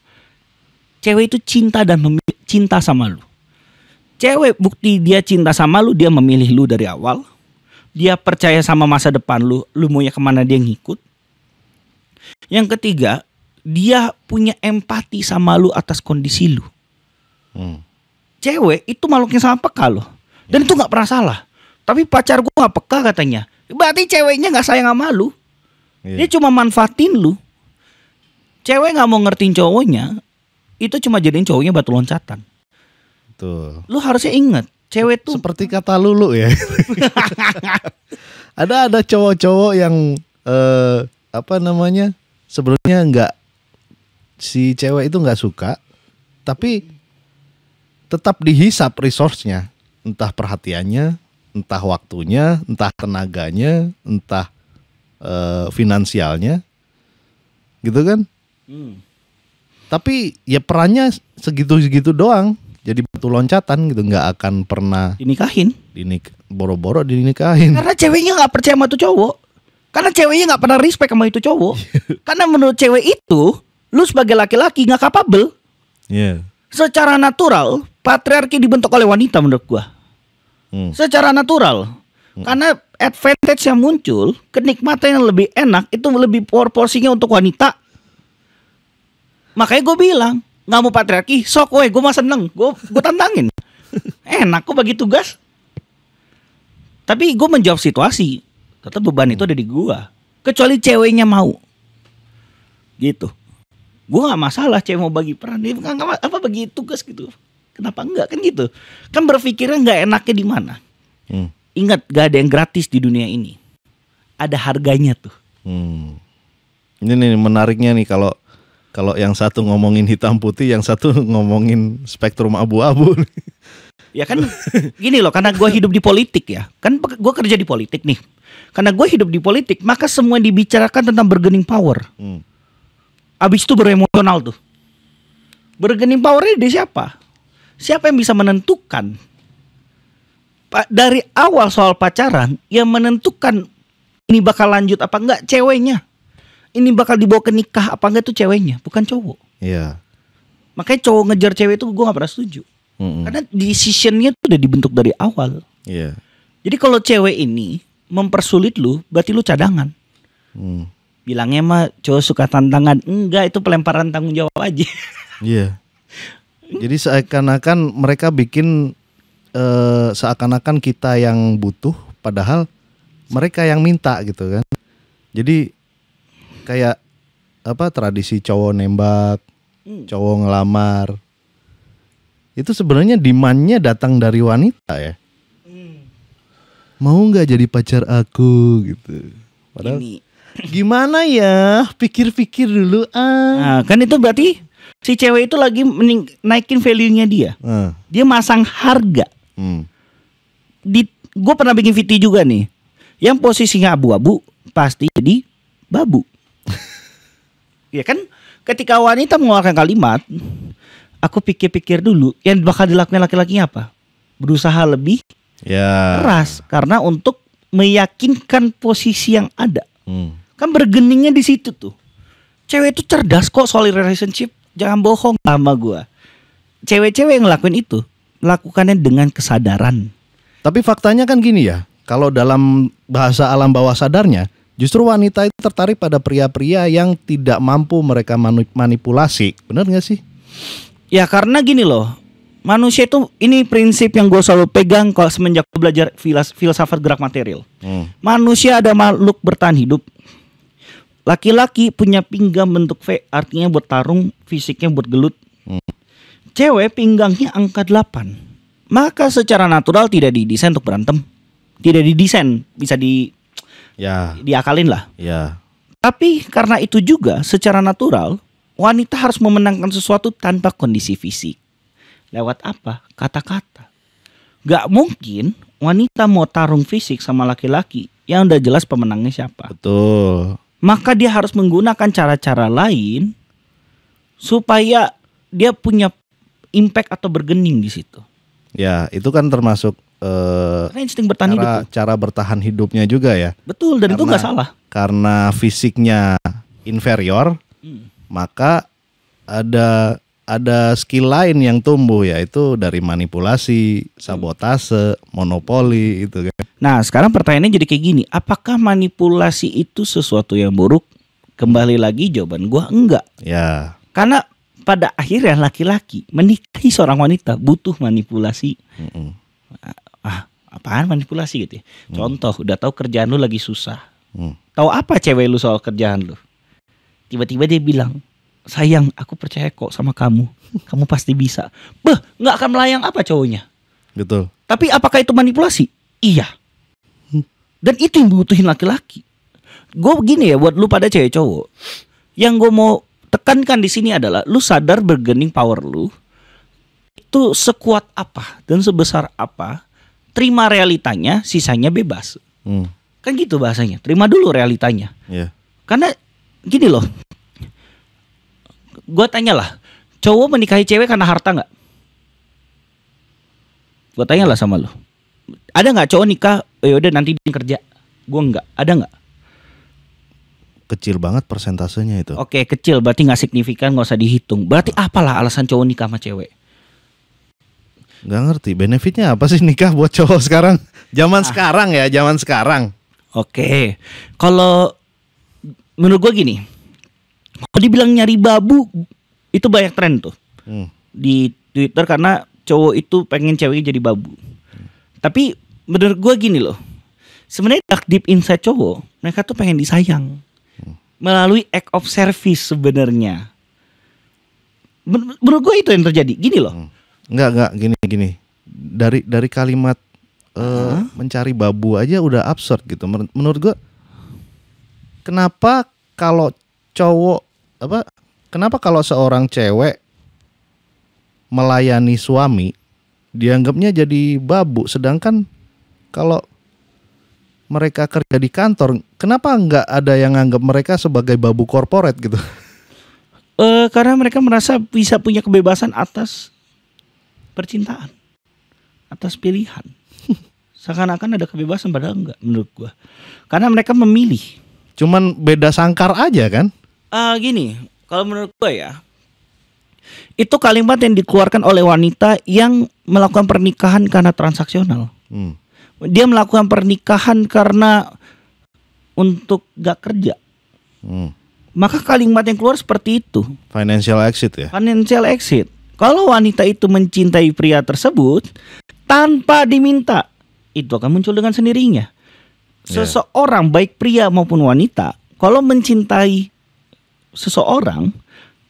Cewek itu cinta dan cinta sama lu. Cewek bukti dia cinta sama lu, dia memilih lu dari awal. Dia percaya sama masa depan lu maunya kemana dia ngikut. Yang ketiga, dia punya empati sama lu atas kondisi lu. Cewek itu makhluknya sama peka loh. Dan itu gak pernah salah. Tapi pacar gue gak peka katanya. Berarti ceweknya gak sayang sama lu. Dia cuma manfaatin lu. Cewek gak mau ngertiin cowoknya, itu cuma jadiin cowoknya batu loncatan. Betul. Lu harusnya ingat, cewek tuh seperti kata Lulu ya. Ada cowok-cowok yang sebenarnya nggak, si cewek itu nggak suka, tapi tetap dihisap resource-nya, entah perhatiannya, entah waktunya, entah tenaganya, entah finansialnya, gitu kan? Tapi ya perannya segitu-segitu doang, jadi batu loncatan gitu, nggak akan pernah dinikahin. Boro-boro dinikahin. Karena ceweknya nggak percaya sama tuh cowok. Karena ceweknya nggak pernah respect sama itu cowok. Karena menurut cewek itu, lu sebagai laki-laki nggak capable. Secara natural, patriarki dibentuk oleh wanita menurut gua. Secara natural. Karena advantage yang muncul, kenikmatan yang lebih enak itu lebih porsinya untuk wanita. Makanya gue bilang, nggak mau patriarki, sok gue mah seneng, gue tantangin. Enak kok bagi tugas. Tapi gue menjawab situasi, tetap beban itu ada di gue. Kecuali ceweknya mau, gitu. Gue nggak masalah cewek mau bagi peran, apa bagi tugas gitu. Kenapa enggak kan gitu? Kan berpikirnya nggak enaknya di mana. Ingat, gak ada yang gratis di dunia ini. Ada harganya tuh. Ini nih menariknya nih, kalau yang satu ngomongin hitam putih, yang satu ngomongin spektrum abu-abu. Ya kan gini loh, karena gue hidup di politik ya. Kan gue kerja di politik nih. Karena gue hidup di politik, maka semua yang dibicarakan tentang bargaining power. Abis itu beremosional tuh. Bargaining powernya di siapa? Siapa yang bisa menentukan? Dari awal soal pacaran, yang menentukan ini bakal lanjut apa enggak ceweknya. Ini bakal dibawa ke nikah apa enggak tuh ceweknya, bukan cowok. Iya. Makanya cowok ngejar cewek itu gue gak pernah setuju. Karena decisionnya tuh udah dibentuk dari awal. Iya. Jadi kalau cewek ini mempersulit lu, berarti lu cadangan. Bilangnya mah cowok suka tantangan. Enggak, itu pelemparan tanggung jawab aja. Iya. Jadi seakan-akan mereka bikin seakan-akan kita yang butuh, padahal mereka yang minta gitu kan. Jadi kayak tradisi cowok nembak, cowok ngelamar. Itu sebenarnya demand-nya datang dari wanita ya. Mau nggak jadi pacar aku gitu. Padahal gimana ya? Pikir-pikir dulu Nah, kan itu berarti si cewek itu lagi naikin value-nya dia. Dia masang harga. Gue pernah bikin VT juga nih. Yang posisinya abu-abu pasti jadi babu. Ya kan? Ketika wanita mengeluarkan kalimat, aku pikir-pikir dulu, yang bakal dilakukan laki-laki apa? Berusaha lebih keras karena untuk meyakinkan posisi yang ada. Kan bergeningnya di situ tuh. Cewek itu cerdas kok soal relationship. Jangan bohong sama gue. Cewek-cewek yang ngelakuin itu melakukannya dengan kesadaran. Tapi faktanya kan gini ya. Kalau dalam bahasa alam bawah sadarnya, justru wanita itu tertarik pada pria-pria yang tidak mampu mereka manipulasi. Benar gak sih? Ya karena gini loh. Manusia itu, ini prinsip yang gue selalu pegang kalau semenjak gue belajar filsafat gerak material. Manusia ada makhluk bertahan hidup. Laki-laki punya pinggang bentuk V, artinya buat tarung, fisiknya buat gelut. Cewek pinggangnya angka 8. Maka secara natural tidak didesain untuk berantem. Tidak didesain, bisa diakalin lah. Ya. Tapi karena itu juga secara natural wanita harus memenangkan sesuatu tanpa kondisi fisik. Lewat apa? Kata-kata. Gak mungkin wanita mau tarung fisik sama laki-laki yang udah jelas pemenangnya siapa. Betul. Maka dia harus menggunakan cara-cara lain supaya dia punya impact atau bergening di situ. Ya, itu kan termasuk insting bertahan hidup. Cara bertahan hidupnya juga ya. Betul, dan itu nggak salah. Karena fisiknya inferior, maka ada skill lain yang tumbuh, yaitu dari manipulasi, sabotase, monopoli itu kan. Nah, sekarang pertanyaannya jadi kayak gini, apakah manipulasi itu sesuatu yang buruk? Kembali lagi jawaban gua enggak. Ya. Karena pada akhirnya laki-laki menikahi seorang wanita butuh manipulasi. Apaan manipulasi gitu ya? Contoh, udah tahu kerjaan lu lagi susah. Tahu apa cewek lu soal kerjaan lu? Tiba-tiba dia bilang, sayang, aku percaya kok sama kamu. Kamu pasti bisa. Nggak akan melayang apa cowoknya? Betul. Tapi apakah itu manipulasi? Iya. Dan itu yang dibutuhin laki-laki. Gue begini ya, buat lu pada cewek cowok. Yang gue mau tekankan di sini adalah, lu sadar bargaining power lu itu sekuat apa dan sebesar apa. Terima realitanya, sisanya bebas. Kan gitu bahasanya. Terima dulu realitanya. Yeah. Karena gini loh. Gue tanya lah, cowok menikahi cewek karena harta nggak? Gue tanya lah sama lo. Ada nggak cowok nikah? Yaudah nanti dia kerja. Gue nggak. Ada nggak? Kecil banget persentasenya itu. Oke, kecil. Berarti nggak signifikan, nggak usah dihitung. Berarti apalah alasan cowok nikah sama cewek? Gak ngerti benefitnya apa sih nikah buat cowok sekarang? Zaman sekarang ya, zaman sekarang. Oke, kalau menurut gue gini, kalau dibilang nyari babu itu banyak tren tuh di Twitter karena cowok itu pengen ceweknya jadi babu. Tapi menurut gue gini loh, sebenarnya deep inside cowok mereka tuh pengen disayang melalui act of service sebenarnya. Menurut gue itu yang terjadi. Gini loh. Enggak gini. Dari kalimat mencari babu aja udah absurd gitu. Menurut gua kenapa kalau seorang cewek melayani suami dianggapnya jadi babu, sedangkan kalau mereka kerja di kantor, kenapa nggak ada yang nganggap mereka sebagai babu korporat gitu? Karena mereka merasa bisa punya kebebasan atas percintaan, atas pilihan. Seakan-akan ada kebebasan, padahal enggak menurut gua. Karena mereka memilih. Cuman beda sangkar aja kan? Gini, kalau menurut gua ya, Itu kalimat yang dikeluarkan oleh wanita yang melakukan pernikahan karena transaksional. Dia melakukan pernikahan karena untuk gak kerja. Maka kalimat yang keluar seperti itu. Financial exit ya. Financial exit. Kalau wanita itu mencintai pria tersebut tanpa diminta, itu akan muncul dengan sendirinya. Seseorang baik pria maupun wanita, kalau mencintai seseorang,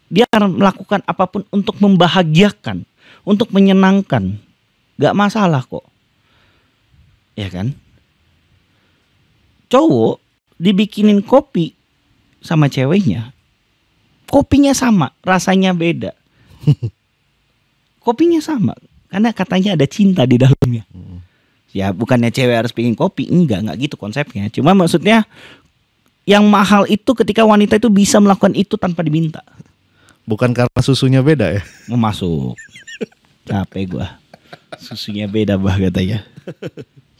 dia akan melakukan apapun untuk membahagiakan, untuk menyenangkan. Gak masalah kok. Ya kan? Cowok dibikinin kopi sama ceweknya, kopinya sama, rasanya beda. Kopinya sama, karena katanya ada cinta di dalamnya. Ya bukannya cewek harus bikin kopi, enggak gitu konsepnya. Cuma maksudnya yang mahal itu ketika wanita itu bisa melakukan itu tanpa diminta. Bukan karena susunya beda ya? Mau masuk. Capek gua. Susunya beda bah katanya.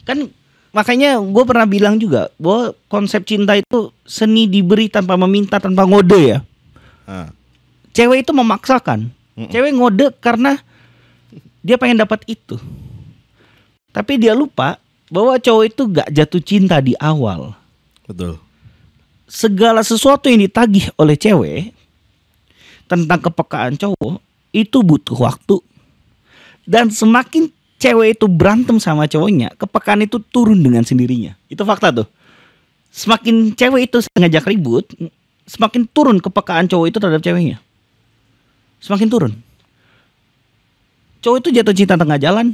Kan makanya gue pernah bilang juga bahwa konsep cinta itu seni diberi tanpa meminta, tanpa ngode ya. Cewek itu memaksakan. Cewek ngode karena dia pengen dapat itu. Tapi dia lupa bahwa cowok itu gak jatuh cinta di awal. Betul. Segala sesuatu yang ditagih oleh cewek tentang kepekaan cowok itu butuh waktu. Dan semakin cewek itu berantem sama cowoknya, kepekaan itu turun dengan sendirinya. Itu fakta tuh. Semakin cewek itu ngajak ribut, semakin turun kepekaan cowok itu terhadap ceweknya. Semakin turun. Cowok itu jatuh cinta tengah jalan.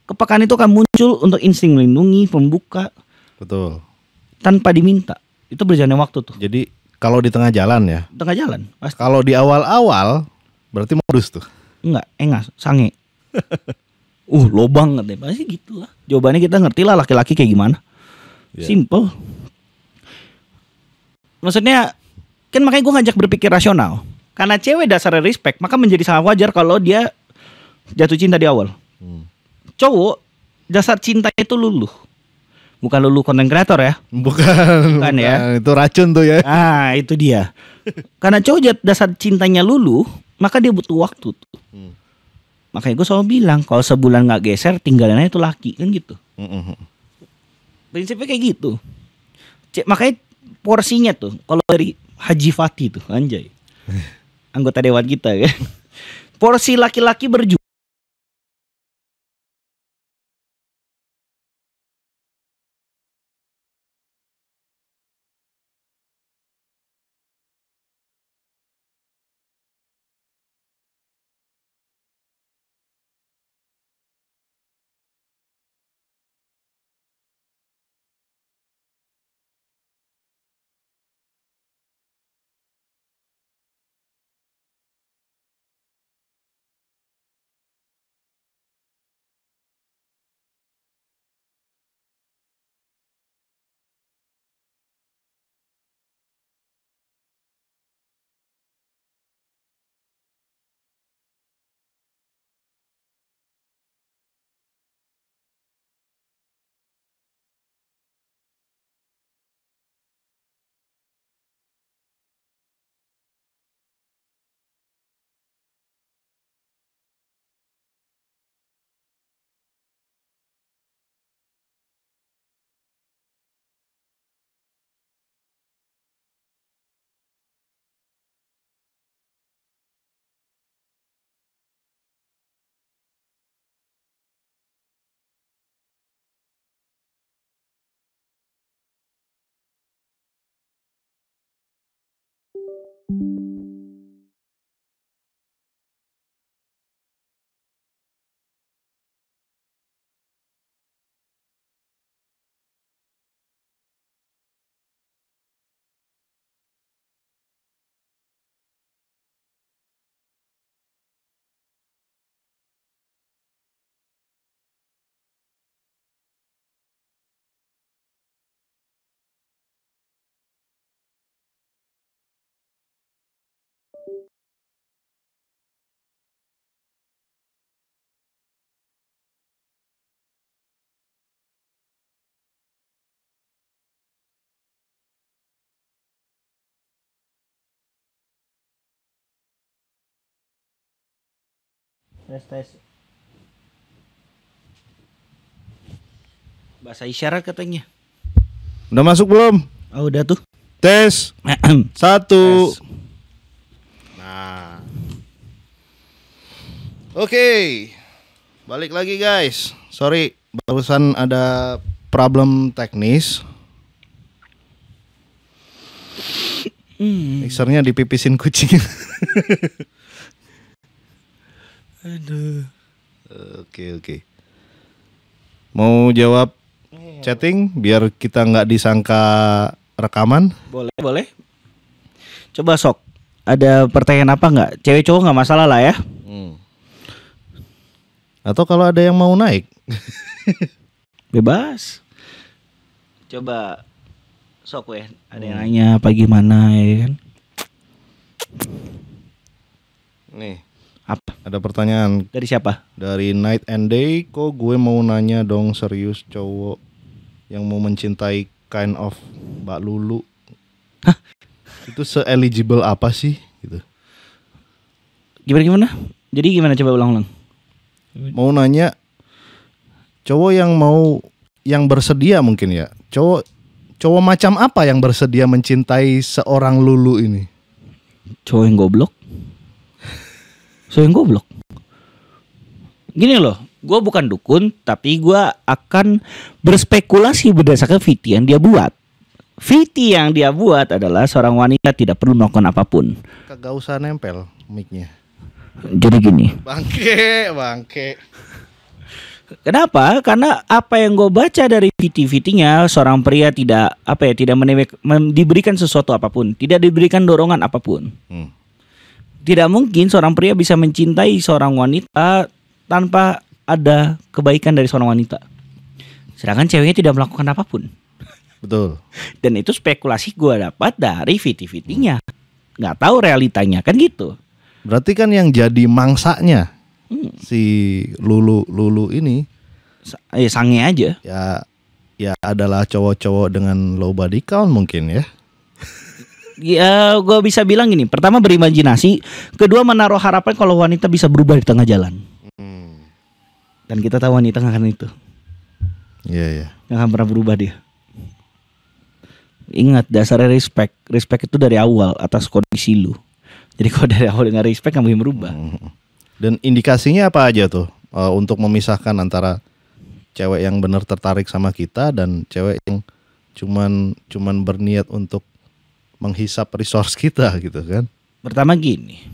Kepekaan itu akan muncul untuk insting melindungi, pembuka. Betul. Tanpa diminta. Itu berjalannya waktu tuh. Jadi kalau di tengah jalan ya. Tengah jalan. Pasti. Kalau di awal-awal berarti modus tuh. Enggak, engas, sange. Lo banget deh, pasti gitu lah. Jawabannya kita ngerti lah laki-laki kayak gimana. Simple. Maksudnya kan makanya gue ngajak berpikir rasional. Karena cewek dasarnya respect, maka menjadi sangat wajar kalau dia jatuh cinta di awal. Cowok dasar cintanya itu luluh. Bukan luluh konten kreator ya. Bukan ya. Itu racun tuh ya. Ah itu dia. Karena cowok dasar cintanya luluh, maka dia butuh waktu tuh. Makanya gue selalu bilang kalau sebulan gak geser tinggalin aja itu laki kan gitu. Prinsipnya kayak gitu. Makanya porsinya tuh kalau dari Haji Fatih tuh anjay, anggota dewan kita kan, porsi laki-laki berjuang Tes. Bahasa isyarat katanya. Udah masuk belum? Oh, udah tuh. Tes. 1. Nah. Oke. Balik lagi guys. Sorry, barusan ada problem teknis. Mixernya dipipisin kucing. Aduh. Oke. Mau jawab chatting biar kita nggak disangka rekaman? Boleh. Coba sok. Ada pertanyaan apa nggak? Cewek cowok nggak masalah lah ya. Atau kalau ada yang mau naik? Bebas. Coba sok weh. Ada yang nanya apa gimana ya kan? Nih. Apa? Ada pertanyaan Dari siapa? dari Night and Day. Kok gue mau nanya dong, serius cowok yang mau mencintai kind of Mbak Lulu. Hah? Itu se-eligible apa sih gitu? Gimana? Jadi gimana, coba ulang-ulang. Mau nanya cowok yang bersedia mungkin ya. Cowok macam apa yang bersedia mencintai seorang Lulu ini? Cowok yang goblok. Gini loh, gue bukan dukun, tapi gue akan berspekulasi berdasarkan VT yang dia buat. VT yang dia buat adalah seorang wanita tidak perlu melakukan apapun. Kagak usah nempel mic-nya. Jadi gini. Bangke. Kenapa? Karena apa yang gue baca dari VT-VT-nya, seorang pria tidak diberikan sesuatu apapun, tidak diberikan dorongan apapun. Tidak mungkin seorang pria bisa mencintai seorang wanita tanpa ada kebaikan dari seorang wanita. Sedangkan ceweknya tidak melakukan apapun. Betul. Dan itu spekulasi gue dapat dari VT-VT-nya. Nggak tahu realitanya, kan gitu. Berarti kan yang jadi mangsanya si Lulu ini Sange aja. Ya adalah cowok-cowok dengan low body count mungkin ya. Ya, gue bisa bilang gini. Pertama, berimajinasi. Kedua, menaruh harapan kalau wanita bisa berubah di tengah jalan. Dan kita tahu wanita nggak akan itu. Iya. Nggak akan pernah berubah dia. Ingat, dasarnya respect. Respect itu dari awal atas kondisi lu. Jadi kalau dari awal dengan respect nggak mungkin berubah. Dan indikasinya apa aja tuh untuk memisahkan antara cewek yang benar tertarik sama kita dan cewek yang cuman berniat untuk menghisap resource kita gitu kan? Pertama gini,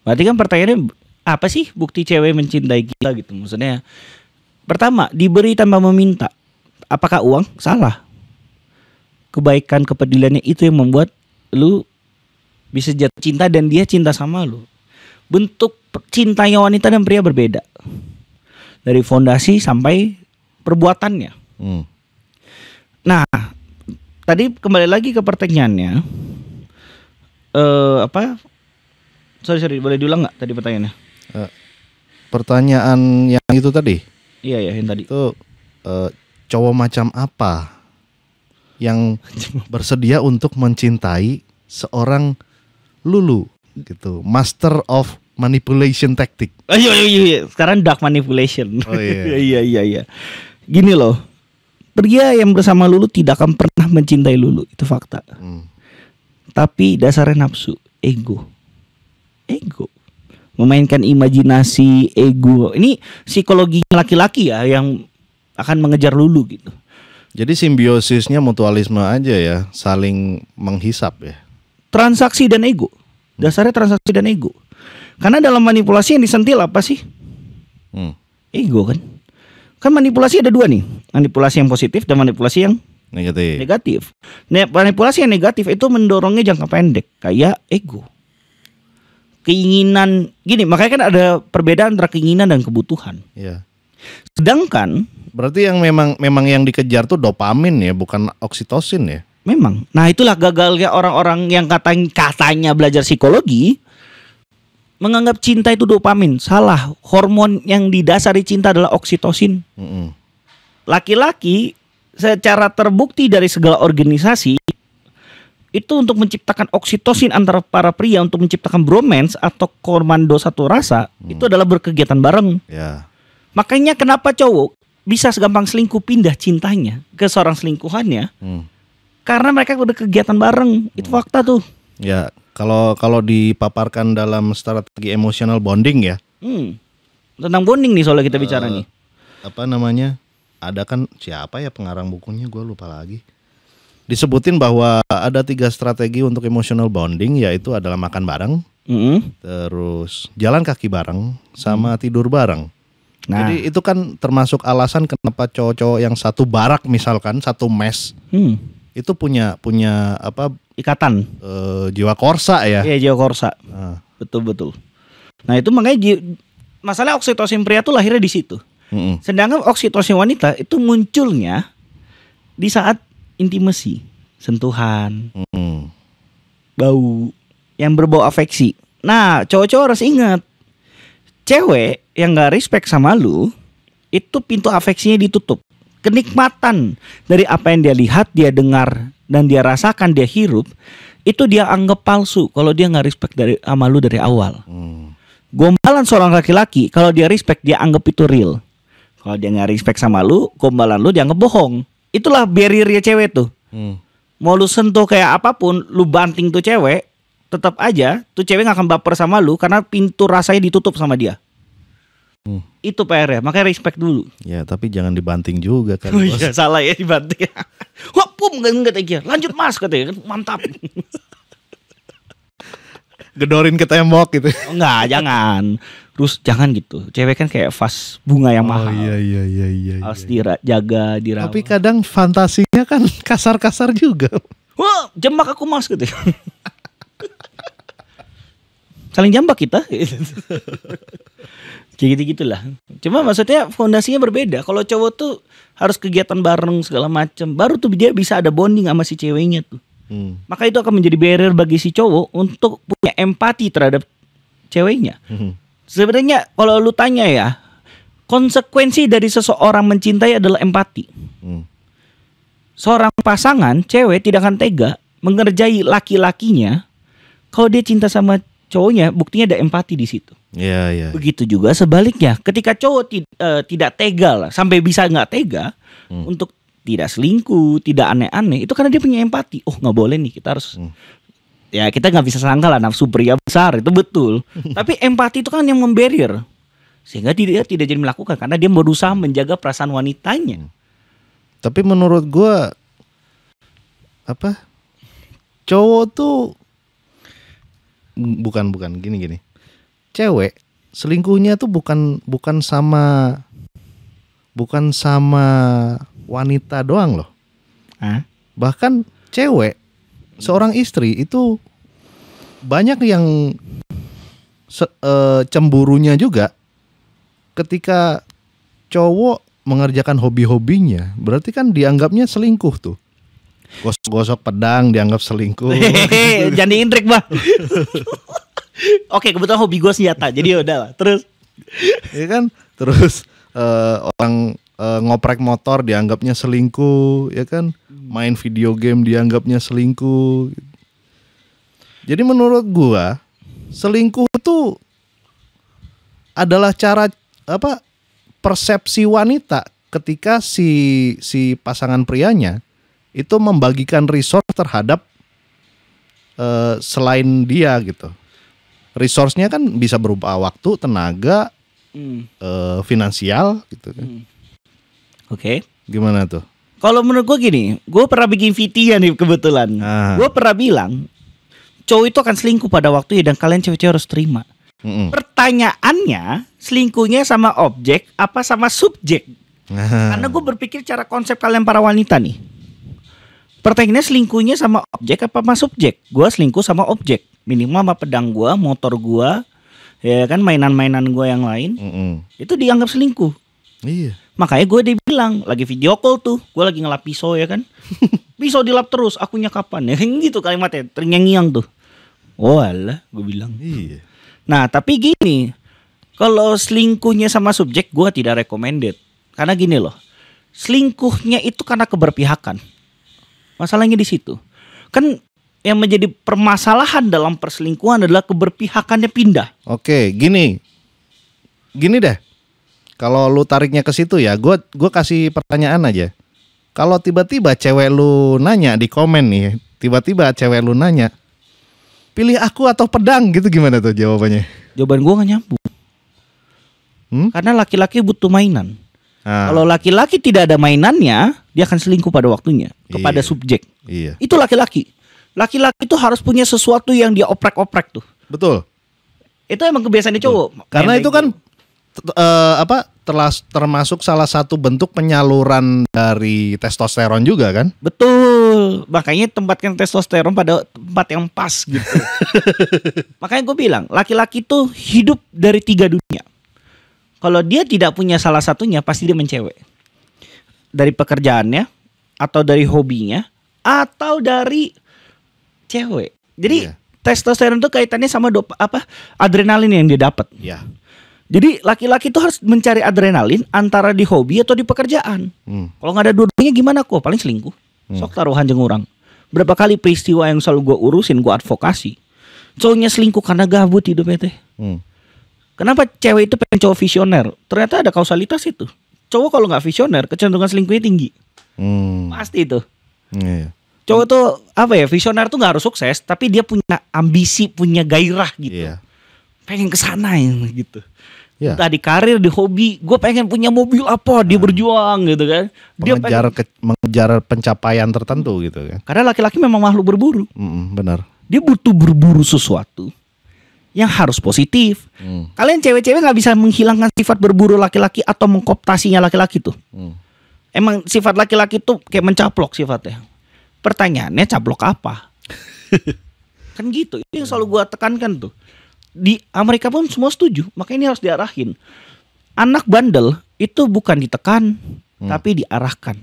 berarti kan pertanyaannya apa sih bukti cewek mencintai kita gitu? Maksudnya, pertama diberi tanpa meminta. Apakah uang? Salah. Kebaikan, kepeduliannya itu yang membuat lu bisa jatuh cinta dan dia cinta sama lu. Bentuk cintanya wanita dan pria berbeda. Dari fondasi sampai perbuatannya. Nah, tadi kembali lagi ke pertanyaannya. Sorry, boleh diulang nggak tadi pertanyaannya? Pertanyaan yang itu tadi? Iya, yang tadi. Itu cowok macam apa yang bersedia untuk mencintai seorang Lulu gitu, master of manipulation tactic. Iya. Sekarang dark manipulation. Oh iya. Iya. Gini loh. Pria yang bersama Lulu tidak akan pernah mencintai Lulu, itu fakta. Tapi dasarnya nafsu, ego. Memainkan imajinasi, ego. Ini psikologi laki-laki ya yang akan mengejar Lulu gitu. Jadi simbiosisnya mutualisme aja ya, saling menghisap ya. Transaksi dan ego. Dasarnya transaksi dan ego. Karena dalam manipulasi yang disentil apa sih? Ego kan. Kan manipulasi ada dua nih. Manipulasi yang positif dan manipulasi yang negatif. Manipulasi yang negatif itu mendorongnya jangka pendek. Kayak ego. Keinginan. Gini, makanya kan ada perbedaan antara keinginan dan kebutuhan. Iya. Sedangkan berarti yang memang yang dikejar tuh dopamin ya, bukan oksitosin ya. Memang. Nah, itulah gagalnya orang-orang yang katanya belajar psikologi menganggap cinta itu dopamin. Salah. Hormon yang didasari cinta adalah oksitosin. Laki-laki secara terbukti dari segala organisasi itu untuk menciptakan oksitosin antara para pria untuk menciptakan bromance atau komando satu rasa, itu adalah berkegiatan bareng. Ya. Makanya kenapa cowok bisa segampang selingkuh pindah cintanya ke seorang selingkuhannya? Karena mereka udah kegiatan bareng. Itu fakta tuh. Ya, kalau dipaparkan dalam strategi emotional bonding ya. Tentang bonding nih soalnya kita bicara nih. Apa namanya? Ada kan siapa ya pengarang bukunya, gue lupa lagi. Disebutin bahwa ada 3 strategi untuk emotional bonding, yaitu adalah makan bareng, terus jalan kaki bareng, sama tidur bareng. Nah. Jadi itu kan termasuk alasan kenapa cowok-cowok yang satu barak misalkan, satu mes, itu punya apa? Ikatan. Jiwa korsa ya. Iya, jiwa korsa. Betul. Nah itu makanya masalah oksitosin pria tuh lahirnya di situ. Sedangkan oksitosin wanita itu munculnya di saat intimasi, sentuhan, bau yang berbau afeksi. Nah, cowok-cowok harus ingat, cewek yang gak respect sama lu, itu pintu afeksinya ditutup. Kenikmatan dari apa yang dia lihat, dia dengar, dan dia rasakan, dia hirup, itu dia anggap palsu kalau dia gak respect sama lu dari awal. Gombalan seorang laki-laki, kalau dia respect, dia anggap itu real. Kalau dia gak respect sama lu, gombalan lu dianggap bohong. Itulah barrier-nya cewek tuh. Mau lu sentuh kayak apapun, lu banting tuh cewek, tetap aja tuh cewek gak akan baper sama lu karena pintu rasanya ditutup sama dia. Itu PR-nya, makanya respect dulu. Ya, tapi jangan dibanting juga kan. Oh iya, salah ya dibanting. Wah, pum, enggak lanjut mas katanya, mantap. Gedorin ke tembok gitu. Enggak, jangan. Terus jangan gitu. Cewek kan kayak vas bunga yang mahal. Iya. Harus dijaga, dirawat. Tapi kadang fantasinya kan kasar-kasar juga. Wah, jambak aku mas gitu. Saling jambak kita. Kayak gitu-gitulah. Cuma maksudnya fondasinya berbeda. Kalau cowok tuh harus kegiatan bareng segala macam, baru tuh dia bisa ada bonding sama si ceweknya tuh. Maka itu akan menjadi barrier bagi si cowok untuk punya empati terhadap ceweknya. Sebenarnya kalau lu tanya ya, konsekuensi dari seseorang mencintai adalah empati. Seorang pasangan cewek tidak akan tega mengerjai laki-lakinya kalau dia cinta sama cowoknya, buktinya ada empati di situ. Iya. Begitu juga sebaliknya, ketika cowok tidak tega lah, sampai bisa nggak tega untuk tidak selingkuh, tidak aneh-aneh, itu karena dia punya empati. Oh nggak boleh nih, kita harus ya kita nggak bisa sangka lah nafsu pria besar, itu betul. Tapi empati itu kan yang membarier, sehingga dia tidak jadi melakukan karena dia berusaha menjaga perasaan wanitanya. Tapi menurut gua cowok tuh bukan gini. Cewek selingkuhnya tuh bukan sama wanita doang loh. Bahkan cewek, seorang istri itu banyak yang cemburunya juga ketika cowok mengerjakan hobi-hobinya. Berarti kan dianggapnya selingkuh tuh. Gosok-gosok pedang dianggap selingkuh. Jangan diintrik bah. Oke, kebetulan hobi gue senjata, jadi udah lah. Terus, ya kan, terus orang ngoprek motor dianggapnya selingkuh, ya kan, main video game dianggapnya selingkuh. Jadi menurut gue, selingkuh itu adalah cara persepsi wanita ketika si pasangan prianya itu membagikan resource terhadap selain dia gitu. Resource-nya kan bisa berupa waktu, tenaga, finansial gitu kan. Oke. Gimana tuh? Kalau menurut gue gini, gue pernah bikin VT nih kebetulan. Gue pernah bilang, cowok itu akan selingkuh pada waktunya dan kalian cewek-cewek harus terima. Pertanyaannya, selingkuhnya sama objek apa sama subjek? Karena gue berpikir cara konsep kalian para wanita nih. Pertanyaannya selingkuhnya sama objek apa sama subjek? Gue selingkuh sama objek. Minimal sama pedang gue, motor gue, ya kan mainan-mainan gue yang lain. Itu dianggap selingkuh. Iya. Makanya gue dibilang lagi video call tuh, gue lagi ngelap pisau ya kan. Pisau dilap terus, akunya kapan ya? Gitu kalimatnya, terngiang-ngiang tuh. Oh alah, gue bilang. Iya. Nah tapi gini, kalau selingkuhnya sama subjek gue tidak recommended. Karena gini loh, selingkuhnya itu karena keberpihakan. Masalahnya di situ. Kan yang menjadi permasalahan dalam perselingkuhan adalah keberpihakannya pindah. Oke, gini deh. Kalau lu tariknya ke situ ya, gue kasih pertanyaan aja. Kalau tiba-tiba cewek lu nanya di komen nih, tiba-tiba cewek lu nanya, pilih aku atau pedang gitu, gimana tuh jawabannya? Jawaban gue gak nyambung. Karena laki-laki butuh mainan. Kalau laki-laki tidak ada mainannya, dia akan selingkuh pada waktunya kepada subjek. Iya. Itu laki-laki. Laki-laki itu harus punya sesuatu yang dia oprek-oprek tuh. Betul. Itu emang kebiasaan cowok. Karena itu kan termasuk salah satu bentuk penyaluran dari testosteron juga kan? Betul. Makanya tempatkan testosteron pada tempat yang pas gitu. Makanya gue bilang, laki-laki itu hidup dari 3 dunia. Kalau dia tidak punya salah satunya, pasti dia mencewek. Dari pekerjaannya, atau dari hobinya, atau dari cewek. Jadi testosteron itu kaitannya sama adrenalin yang dia dapat. Iya. Jadi laki-laki itu harus mencari adrenalin antara di hobi atau di pekerjaan. Kalau nggak ada dua-duanya gimana kok? Paling selingkuh. Sok taruhan jeung urang. Berapa kali peristiwa yang selalu gue urusin, gue advokasi. Cowoknya selingkuh karena gabut hidupnya teh. Kenapa cewek itu pengen cowok visioner? Ternyata ada kausalitas itu. Cowok kalau nggak visioner, kecenderungan selingkuhnya tinggi. Pasti itu. Iya. Cowok tuh visioner tuh nggak harus sukses, tapi dia punya ambisi, punya gairah gitu. Iya. Pengen kesana gitu. Iya. Entah di karir, di hobi, gue pengen punya mobil apa, dia berjuang gitu kan. Dia mengejar pencapaian tertentu gitu kan. Karena laki-laki memang makhluk berburu. Benar. Dia butuh berburu sesuatu yang harus positif. Kalian cewek-cewek nggak bisa menghilangkan sifat berburu laki-laki atau mengkooptasinya laki-laki tuh. Emang sifat laki-laki tuh kayak mencaplok sifatnya. Pertanyaannya caplok apa? Kan gitu. Itu yang selalu gue tekankan tuh. Di Amerika pun semua setuju. Makanya ini harus diarahin. Anak bandel itu bukan ditekan, tapi diarahkan.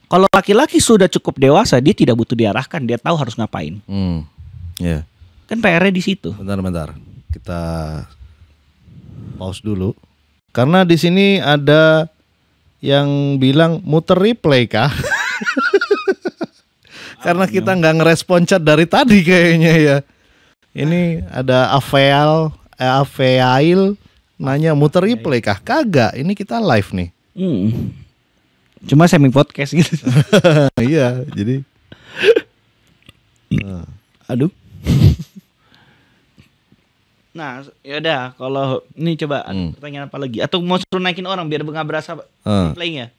Kalau laki-laki sudah cukup dewasa, dia tidak butuh diarahkan. Dia tahu harus ngapain. Iya. Kan PR-nya di situ. Bentar. Kita pause dulu. Karena di sini ada yang bilang muter replay kah? Karena kita nggak ngerespon chat dari tadi kayaknya ya. Ini ada Aveail nanya muter replay kah? Kagak, ini kita live nih. Cuma semi podcast gitu. Iya, jadi aduh. Nah, yaudah kalau ini coba pertanyaan apa lagi? Atau mau suruh naikin orang biar nggak berasa replaynya?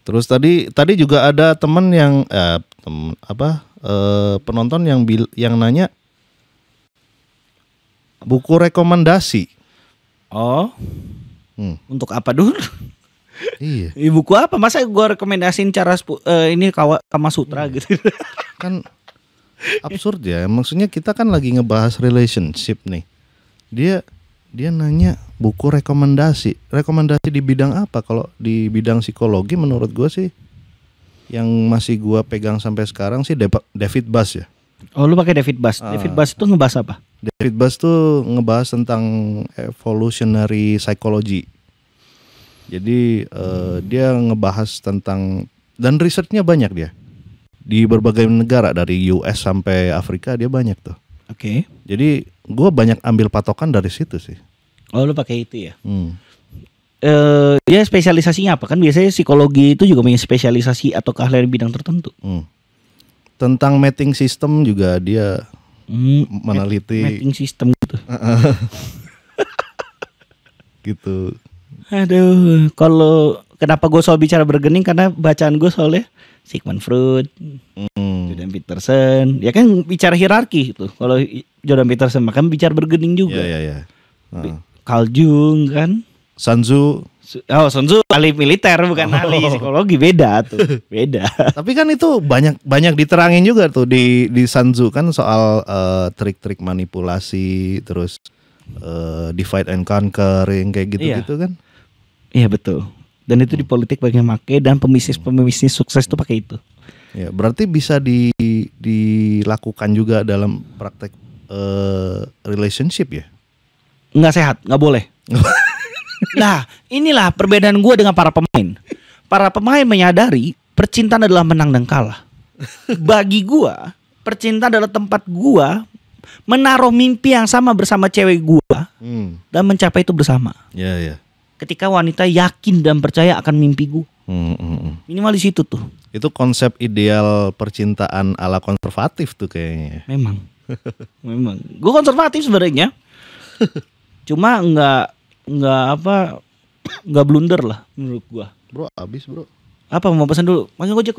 Terus tadi juga ada temen yang penonton yang nanya buku rekomendasi. Oh, untuk apa dulu? Iya. Buku apa? Masa gue rekomendasiin cara ini Kama Sutra gitu? Kan absurd ya. Maksudnya kita kan lagi ngebahas relationship nih. Dia nanya buku rekomendasi. Rekomendasi di bidang apa? Kalau di bidang psikologi menurut gue sih yang masih gue pegang sampai sekarang sih David Buss ya. Oh, lu pakai David Buss. David Buss itu ngebahas apa? David Buss tuh ngebahas tentang evolutionary psychology. Jadi dia ngebahas tentang, dan risetnya banyak dia. Di berbagai negara dari US sampai Afrika dia banyak tuh. Oke. Jadi gue banyak ambil patokan dari situ sih. Oh, lu pakai itu ya? Dia spesialisasinya apa? Kan biasanya psikologi itu juga punya spesialisasi atau keahlian bidang tertentu. Tentang mating system juga dia meneliti. Mating system gitu. Gitu. Aduh, kalau kenapa gue soal bicara bergening, karena bacaan gue soalnya Sigmund Freud, Jordan Peterson, ya kan bicara hierarki itu. Kalau Jordan Peterson makan bicara bergening juga. Iya. Carl Jung kan. Sun Tzu. Oh, Sun Tzu ahli militer bukan ahli psikologi, beda tuh. Beda. Tapi kan itu banyak diterangin juga tuh di Sun Tzu kan soal trik-trik manipulasi, terus divide and conquer yang kayak gitu-gitu kan. Iya betul. Dan itu di politik banyak make, dan pembisnis sukses tuh pakai itu. Ya, berarti bisa dilakukan juga dalam praktek relationship ya? Nggak sehat, nggak boleh. Nah, inilah perbedaan gue dengan para pemain. Para pemain menyadari percintaan adalah menang dan kalah. Bagi gue, percintaan adalah tempat gua menaruh mimpi yang sama bersama cewek gua dan mencapai itu bersama. Iya. Ketika wanita yakin dan percaya akan mimpi gua. Minimal di situ tuh. Itu konsep ideal percintaan ala konservatif tuh kayaknya. Memang. Gua konservatif sebenarnya. Cuma nggak blunder lah menurut gua. Bro, abis bro. Apa mau pesan dulu? Panggil Gojek.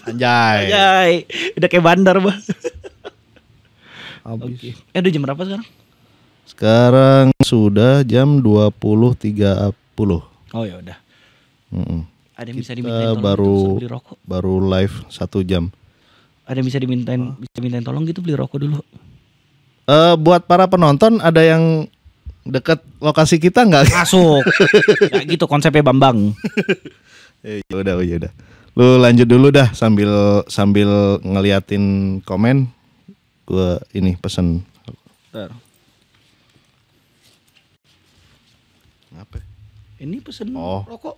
Anjay. Udah kayak bandar, Bang. Habis. Okay. Udah jam berapa sekarang? Sekarang sudah jam 20.30. Oh ya udah. Ada yang bisa Kita dimintain tolong beli rokok? Baru live 1 jam. Ada yang bisa dimintain tolong gitu beli rokok dulu. Buat para penonton ada yang dekat lokasi kita nggak? Masuk. Kayak gitu konsepnya Bambang. Udah. Lu lanjut dulu dah sambil ngeliatin komen. Gua ini pesen. Bentar. Apa? Ini pesen rokok.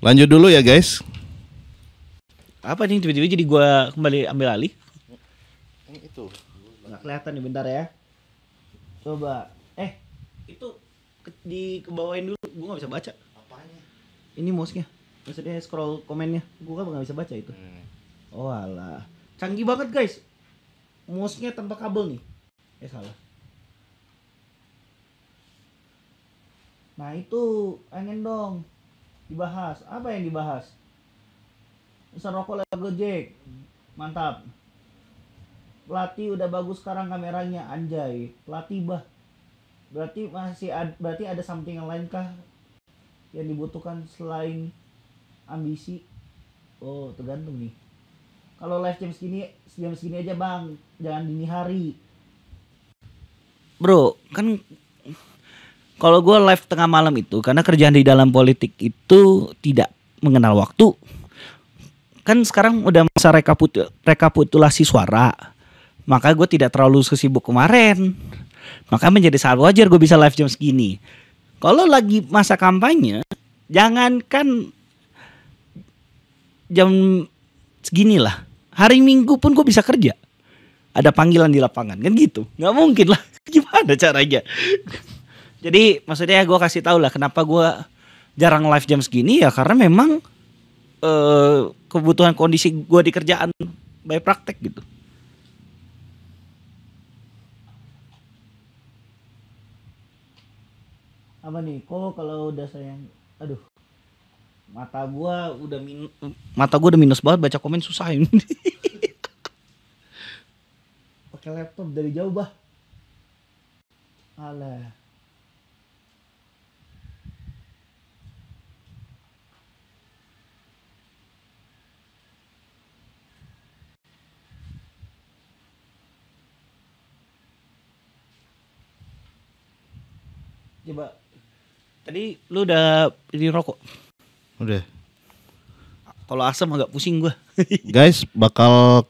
Lanjut dulu ya guys. Apa nih tiba-tiba jadi gua kembali ambil alih? Ini itu. Nggak kelihatan nih bentar ya. Coba. Itu kebawain dulu. Gua nggak bisa baca. Apanya? Ini mouse-nya. Maksudnya scroll komennya. Gua kan nggak bisa baca itu. Oh alah. Canggih banget guys. Mouse-nya tanpa kabel nih. Salah. Nah itu pengen dong dibahas. Apa yang dibahas? Pesan rokok lewat Gojek. Mantap. Pelatih udah bagus sekarang kameranya, anjay. Pelatih berarti ada something yang lain kah yang dibutuhkan selain ambisi? Oh, tergantung nih. Kalau live jam segini aja bang, jangan dini hari. Bro, kan kalau gue live tengah malam itu karena kerjaan di dalam politik itu tidak mengenal waktu. Kan sekarang udah masa rekapitulasi suara. Maka gue tidak terlalu sesibuk kemarin. Maka menjadi sangat wajar gue bisa live jam segini. Kalau lagi masa kampanye, jangankan jam segini lah. Hari Minggu pun gue bisa kerja. Ada panggilan di lapangan kan gitu. Nggak mungkin lah. Gimana caranya? Jadi maksudnya gue kasih tahu lah kenapa gue jarang live jam segini ya karena memang kebutuhan kondisi gue di kerjaan by praktek gitu. Apa nih? Kok kalau udah sayang, aduh, mata gue udah minus banget baca komen susah ini. Pakai laptop dari jauh bah. Alah. Coba. Tadi lu udah ini rokok? Udah. Kalau asam agak pusing gua. Guys,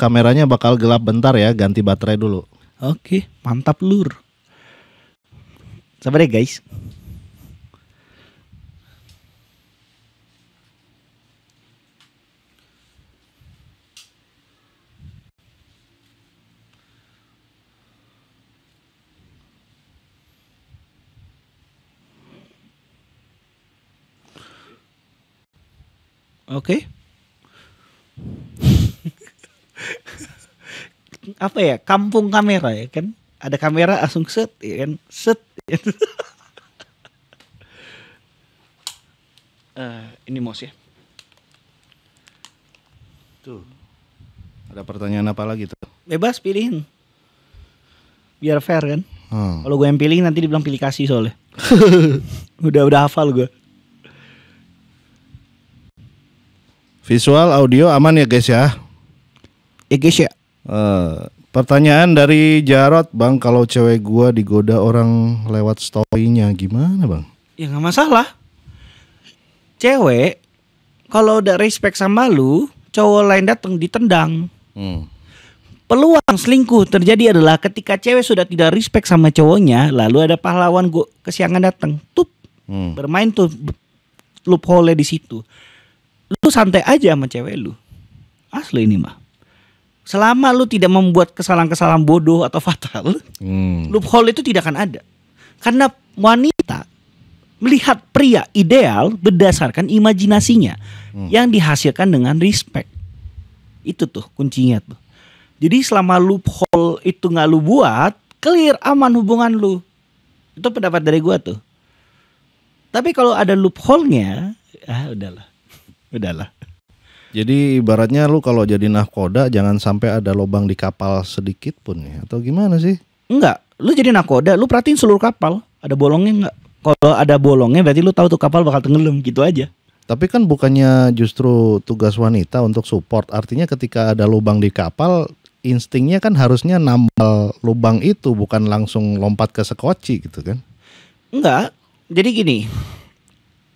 kameranya bakal gelap bentar ya, ganti baterai dulu. Oke, mantap lur. Sabar ya guys. Oke. Apa ya? Kampung kamera ya kan? Ada kamera langsung set ya kan? Set. Ini mouse ya. Tuh. Ada pertanyaan apa lagi tuh? Bebas pilihin. Biar fair kan? Kalau gue yang pilih nanti dibilang pilih kasih soalnya. udah hafal gue. Visual, audio aman ya guys ya? Ya guys ya. Pertanyaan dari Jarot, bang, kalau cewek gua digoda orang lewat story-nya gimana bang? Ya nggak masalah. Cewek kalau udah respect sama lu, cowok lain datang ditendang. Peluang selingkuh terjadi adalah ketika cewek sudah tidak respect sama cowoknya, lalu ada pahlawan kesiangan datang, bermain tuh loophole di situ. lu santai aja sama cewek lu. Asli ini mah. Selama lu tidak membuat kesalahan-kesalahan bodoh atau fatal, loophole itu tidak akan ada. Karena wanita melihat pria ideal berdasarkan imajinasinya yang dihasilkan dengan respect. Itu tuh kuncinya tuh. Jadi selama loophole itu nggak lu buat, clear, aman hubungan lu. Itu pendapat dari gua tuh. Tapi kalau ada loophole-nya, udahlah. Jadi ibaratnya lu kalau jadi nahkoda jangan sampai ada lubang di kapal sedikit pun ya, atau gimana sih? Enggak, lu jadi nahkoda, lu perhatiin seluruh kapal, ada bolongnya enggak? Kalau ada bolongnya berarti lu tahu tuh kapal bakal tenggelam, gitu aja. Tapi kan bukannya justru tugas wanita untuk support, artinya ketika ada lubang di kapal, instingnya kan harusnya nambal lubang itu, bukan langsung lompat ke sekoci gitu kan? Enggak, jadi gini,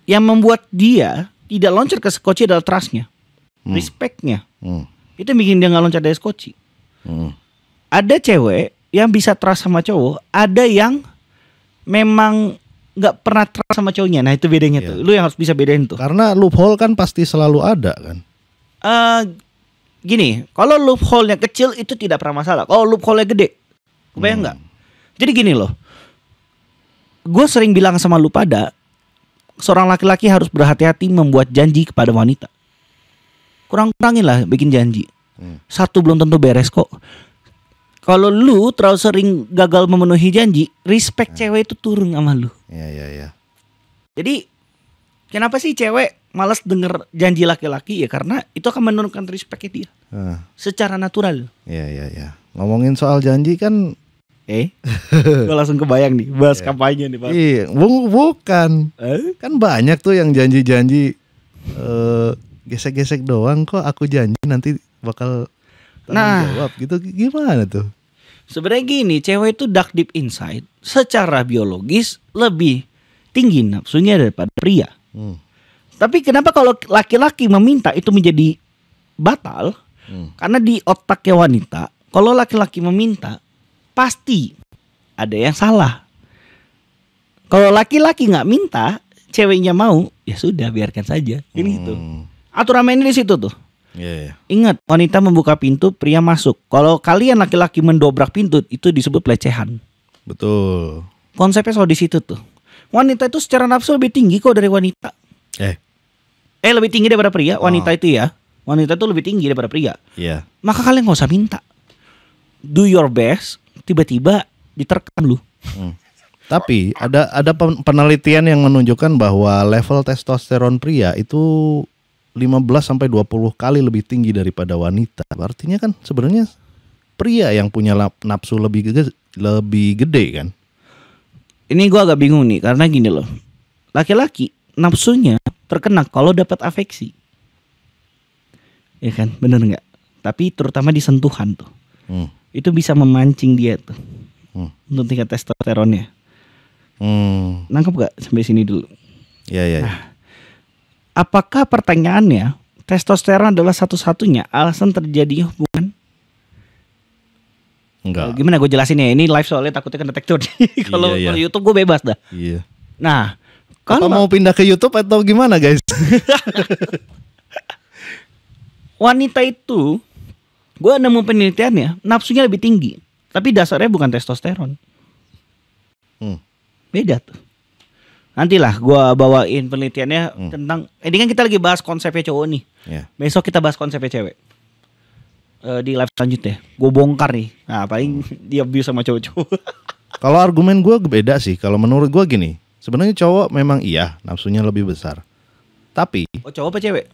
yang membuat dia tidak loncat ke sekoci adalah trustnya, respectnya. Itu yang bikin dia nggak loncat dari sekoci. Ada cewek yang bisa trust sama cowok, ada yang memang nggak pernah trust sama cowoknya. Nah itu bedanya tuh, lu yang harus bisa bedain tuh. Karena loophole kan pasti selalu ada kan? Gini, kalau loophole-nya kecil itu tidak pernah masalah. Kalau loophole-nya gede, kebayang nggak? Jadi gini loh, gue sering bilang sama lu pada, seorang laki-laki harus berhati-hati membuat janji kepada wanita. Kurang-kurangin lah bikin janji. Satu belum tentu beres kok. Kalau lu terlalu sering gagal memenuhi janji, respect cewek itu turun sama lu. Iya. Jadi kenapa sih cewek malas denger janji laki-laki? Ya karena itu akan menurunkan respectnya dia. Secara natural. Iya. Ngomongin soal janji kan, gue langsung kebayang nih bahas kampanye nih Pak. Iya, bukan. Kan banyak tuh yang janji-janji gesek-gesek doang kok, aku janji nanti bakal jawab gitu. Gimana tuh? Sebenarnya gini, cewek itu dark deep inside secara biologis lebih tinggi nafsunya daripada pria. Tapi kenapa kalau laki-laki meminta itu menjadi batal? Karena di otaknya wanita, kalau laki-laki meminta pasti ada yang salah. Kalau laki-laki nggak minta, ceweknya mau, ya sudah biarkan saja. Ini gitu. Aturan mainnya di situ tuh. Ingat, wanita membuka pintu, pria masuk. Kalau kalian laki-laki mendobrak pintu, itu disebut pelecehan. Betul. Konsepnya soal di situ tuh. Wanita itu secara nafsu lebih tinggi kok dari wanita. Lebih tinggi daripada pria. Wanita itu ya, wanita itu lebih tinggi daripada pria. Iya. Maka kalian nggak usah minta. Do your best. Tiba-tiba diterkam lu. Tapi ada penelitian yang menunjukkan bahwa level testosteron pria itu 15-20 kali lebih tinggi daripada wanita. Artinya kan sebenarnya pria yang punya nafsu lebih gede kan. Ini gue agak bingung nih, karena gini loh. Laki-laki nafsunya terkena kalau dapat afeksi. Ya kan, bener nggak? Tapi terutama di sentuhan tuh. Itu bisa memancing dia tuh. Untuk tingkat testosteronnya. Nangkep gak sampai sini dulu? Iya. Apakah pertanyaannya testosteron adalah satu-satunya alasan terjadinya hubungan? Enggak. Gimana gue jelasin ya? Ini live soalnya takutnya kena take down. Kalau YouTube gue bebas dah. Iya. Nah, kalau mau pindah ke YouTube atau gimana guys? Wanita itu, gue nemu penelitiannya, nafsunya lebih tinggi, tapi dasarnya bukan testosteron. Beda tuh. Nantilah gue bawain penelitiannya tentang. Ini kan kita lagi bahas konsepnya cowok nih. Besok kita bahas konsepnya cewek. Di live selanjutnya gue bongkar nih. Nah paling dia abuse sama cowok-cowok. Kalau argumen gue beda sih. Kalau menurut gue gini, sebenarnya cowok memang iya nafsunya lebih besar. Tapi cowok apa cewek?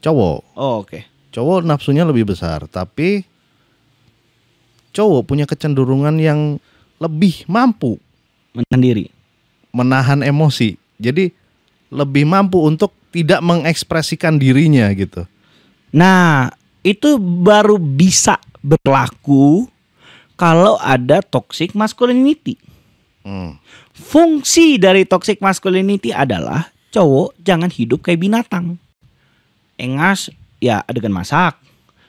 Cowok. Oke. Cowok nafsunya lebih besar, tapi cowok punya kecenderungan yang lebih mampu menahan emosi. Jadi lebih mampu untuk tidak mengekspresikan dirinya gitu. Nah, itu baru bisa berlaku kalau ada toxic masculinity. Fungsi dari toxic masculinity adalah cowok jangan hidup kayak binatang. Engas ya adegan masak,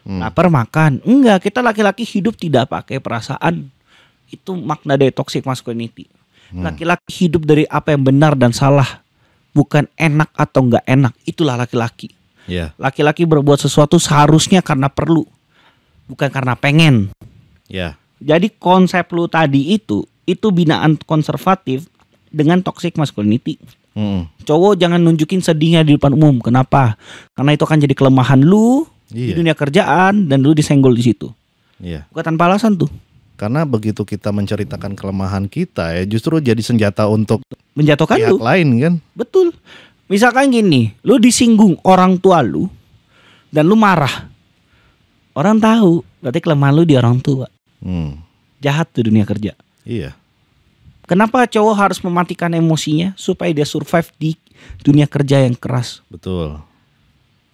lapar makan. Enggak, kita laki-laki hidup tidak pakai perasaan. Itu makna dari toxic masculinity. Laki-laki hidup dari apa yang benar dan salah, bukan enak atau enggak enak. Itulah laki-laki. Iya. Laki-laki berbuat sesuatu seharusnya karena perlu, bukan karena pengen. Iya. Jadi konsep lu tadi itu binaan konservatif dengan toxic masculinity. Cowok jangan nunjukin sedihnya di depan umum. Kenapa? Karena itu akan jadi kelemahan lu di dunia kerjaan dan lu disenggol di situ. Iya. Bukan tanpa alasan tuh. Karena begitu kita menceritakan kelemahan kita ya justru jadi senjata untuk Menjatuhkan pihak lu. lain kan. Betul. Misalkan gini, lu disinggung orang tua lu dan lu marah. Orang tahu, berarti kelemahan lu di orang tua. Jahat tuh dunia kerja. Iya. Kenapa cowok harus mematikan emosinya supaya dia survive di dunia kerja yang keras? Betul.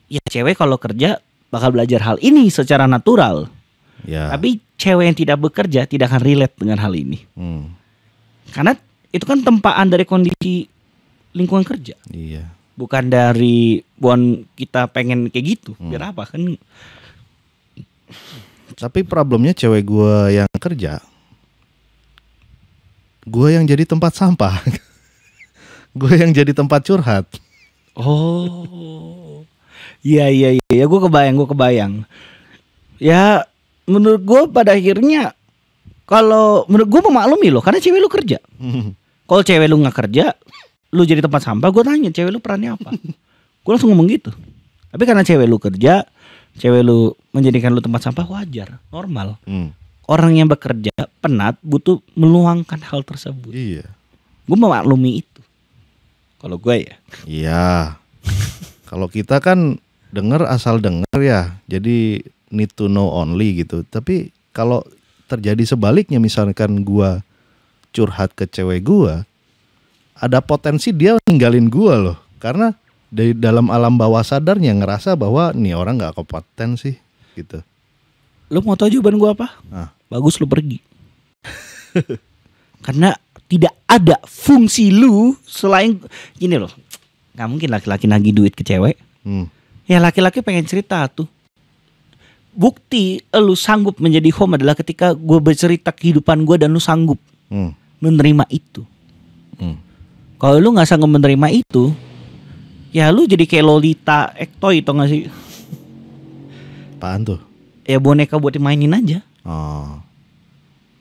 Ya cewek kalau kerja bakal belajar hal ini secara natural. Ya. Tapi cewek yang tidak bekerja tidak akan relate dengan hal ini. Karena itu kan tempaan dari kondisi lingkungan kerja. Iya. Bukan dari buan kita pengen kayak gitu. Biar apa kan? Tapi problemnya cewek gue yang kerja, gue yang jadi tempat sampah. Gue yang jadi tempat curhat. Oh. Iya. Gue kebayang. Ya menurut gue pada akhirnya kalau menurut gue memaklumi loh, karena cewek lu kerja. Kalau cewek lu nggak kerja, lu jadi tempat sampah, gue tanya cewek lu perannya apa? Gue langsung ngomong gitu. Tapi karena cewek lu kerja, cewek lu menjadikan lu tempat sampah, wajar, normal. Orang yang bekerja penat butuh meluangkan hal tersebut. Iya. Gue memaklumi itu. Kalau gue ya. Iya. Kalau kita kan denger asal denger ya, jadi need to know only gitu. Tapi kalau terjadi sebaliknya, misalkan gua curhat ke cewek gua, ada potensi dia ninggalin gua loh. Karena dari dalam alam bawah sadarnya ngerasa bahwa nih orang nggak kompeten sih gitu. Lu mau tahu jawaban gua apa? Bagus lu pergi. Karena tidak ada fungsi lu selain gini loh. Gak mungkin laki-laki nagih duit ke cewek. Ya laki-laki pengen cerita tuh. Bukti lu sanggup menjadi home adalah ketika gue bercerita kehidupan gue dan lu sanggup menerima itu. Kalau lu gak sanggup menerima itu, ya lu jadi kayak Lolita Ektoy, tau gak sih? Apaan tuh? Ya boneka buat dimainin aja.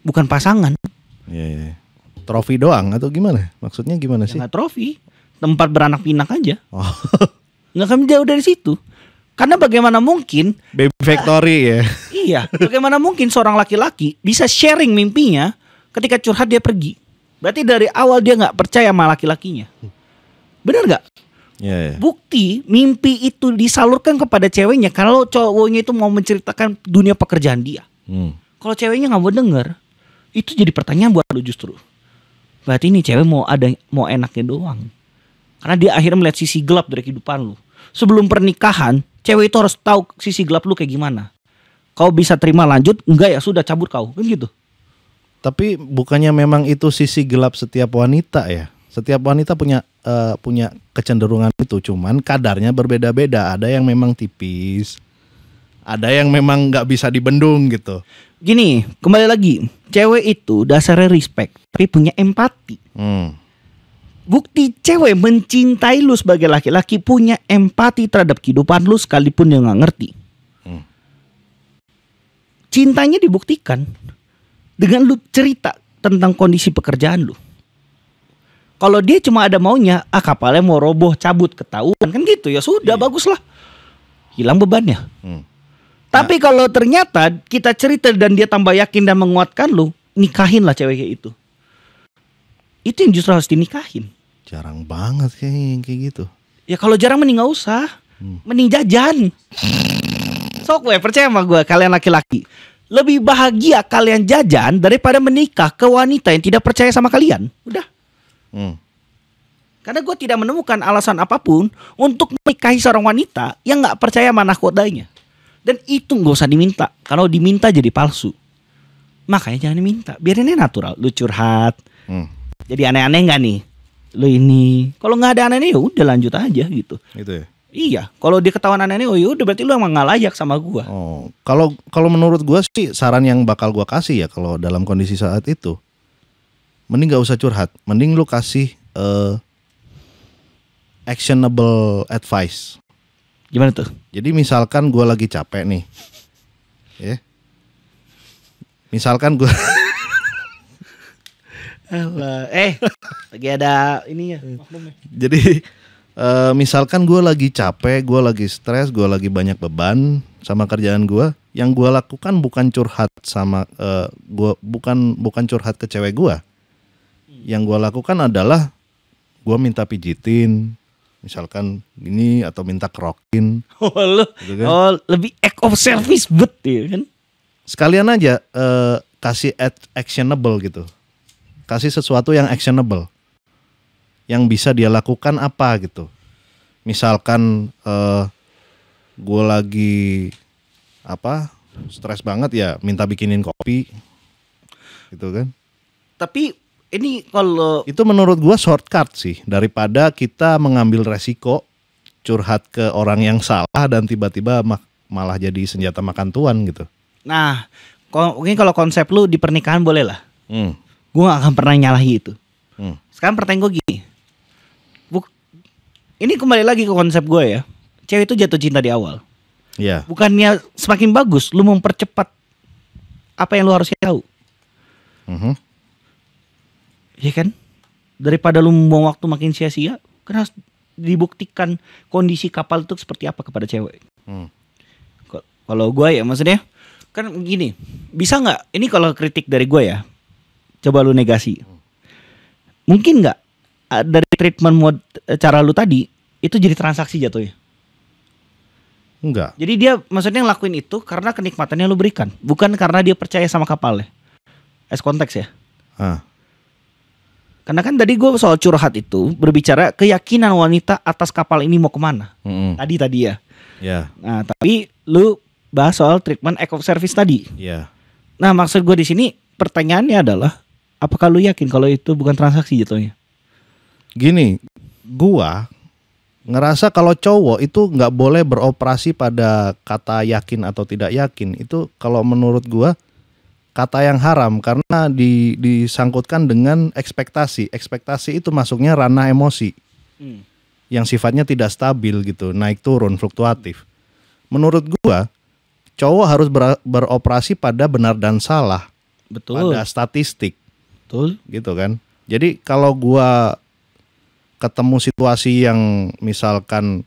Bukan pasangan. Iya. Trofi doang atau gimana? Maksudnya gimana sih? Nggak trofi, tempat beranak pinak aja. Nggak akan jauh dari situ. Karena bagaimana mungkin Baby Factory ya. Iya, bagaimana mungkin seorang laki-laki bisa sharing mimpinya ketika curhat dia pergi. Berarti dari awal dia nggak percaya sama laki-lakinya. Bener nggak? Iya. Bukti mimpi itu disalurkan kepada ceweknya kalau cowoknya itu mau menceritakan dunia pekerjaan dia. Kalau ceweknya nggak mau denger, itu jadi pertanyaan buat lu justru. Berarti ini cewek mau enaknya doang. Karena dia akhirnya melihat sisi gelap dari kehidupan lu. Sebelum pernikahan, cewek itu harus tahu sisi gelap lu kayak gimana. Kau bisa terima lanjut, enggak ya sudah cabut kau, kan gitu. Tapi bukannya memang itu sisi gelap setiap wanita ya? Setiap wanita punya kecenderungan itu, cuman kadarnya berbeda-beda. Ada yang memang tipis, ada yang memang nggak bisa dibendung gitu. Gini, kembali lagi, cewek itu dasarnya respect, tapi punya empati. Bukti cewek mencintai lu sebagai laki-laki punya empati terhadap kehidupan lu sekalipun dia nggak ngerti. Cintanya dibuktikan dengan lu cerita tentang kondisi pekerjaan lu. Kalau dia cuma ada maunya, kapalnya mau roboh, cabut, ketahuan kan gitu ya sudah bagus lah, hilang bebannya. Tapi kalau ternyata kita cerita dan dia tambah yakin dan menguatkan lu, nikahin lah cewek kayak itu. Itu yang justru harus dinikahin. Jarang banget kayak gitu. Ya kalau jarang mending gak usah, mending jajan. Sok gue percaya sama gue, kalian laki-laki lebih bahagia kalian jajan daripada menikah ke wanita yang tidak percaya sama kalian. Udah. Karena gue tidak menemukan alasan apapun untuk menikahi seorang wanita yang gak percaya sama nahkodanya. Dan itu gak usah diminta. Kalau diminta jadi palsu. Makanya jangan diminta, biarin aja natural. Lu curhat, jadi aneh-aneh gak nih? Lu ini, kalau nggak ada aneh-aneh ya udah lanjut aja gitu. Gitu ya. Iya, kalau dia ketahuan aneh-aneh, oh yaudah berarti lu emang nggak layak sama gua. Kalau menurut gua sih saran yang bakal gua kasih ya kalau dalam kondisi saat itu, mending nggak usah curhat, mending lu kasih actionable advice. Gimana tuh? Jadi misalkan gue lagi capek nih, ya. Misalkan gue lagi ada ini ya. Jadi misalkan gue lagi capek, gue lagi stres, gue lagi banyak beban sama kerjaan gue. Yang gue lakukan bukan curhat sama gue, bukan curhat ke cewek gue. Yang gue lakukan adalah gue minta pijitin, misalkan gini, atau minta kerokin. Oh lu, Gitu kan. oh lebih act of service bet ya kan? Sekalian aja kasih actionable gitu. Kasih sesuatu yang actionable, yang bisa dia lakukan apa gitu. Misalkan gue lagi stres banget ya, minta bikinin kopi, gitu kan. Tapi ini kalau Itu menurut gue shortcut sih, daripada kita mengambil resiko curhat ke orang yang salah dan tiba-tiba malah jadi senjata makan tuan gitu. nah, mungkin kalau konsep lu di pernikahan boleh lah. Gue gak akan pernah nyalahi itu. Sekarang pertanyaan gue gini. Ini kembali lagi ke konsep gue ya. Cewek itu jatuh cinta di awal. Iya. Bukannya semakin bagus lu mempercepat apa yang lu harus tahu. Iya kan? Daripada lu membuang waktu makin sia-sia, kan harus dibuktikan kondisi kapal itu seperti apa kepada cewek. Kalau gue ya maksudnya kan gini, bisa nggak? Ini kalau kritik dari gue ya, coba lu negasi. Mungkin nggak dari treatment mode cara lu tadi itu jadi transaksi jatuhnya? Enggak. Jadi dia maksudnya ngelakuin itu karena kenikmatannya lu berikan, bukan karena dia percaya sama kapalnya. As konteks ya. Karena kan tadi gue soal curhat itu berbicara keyakinan wanita atas kapal ini mau kemana. Tadi ya. Ya. Nah tapi lu bahas soal treatment act of service tadi. Ya. Nah maksud gue di sini pertanyaannya adalah apakah lu yakin kalau itu bukan transaksi jatuhnya? Gini, gua ngerasa kalau cowok itu nggak boleh beroperasi pada kata yakin atau tidak yakin. Itu kalau menurut gua kata yang haram karena disangkutkan dengan ekspektasi. Ekspektasi itu masuknya ranah emosi yang sifatnya tidak stabil gitu, naik turun, fluktuatif. Menurut gua cowok harus beroperasi pada benar dan salah. Betul. Pada statistik. Betul. Gitu kan. Jadi kalau gua ketemu situasi yang misalkan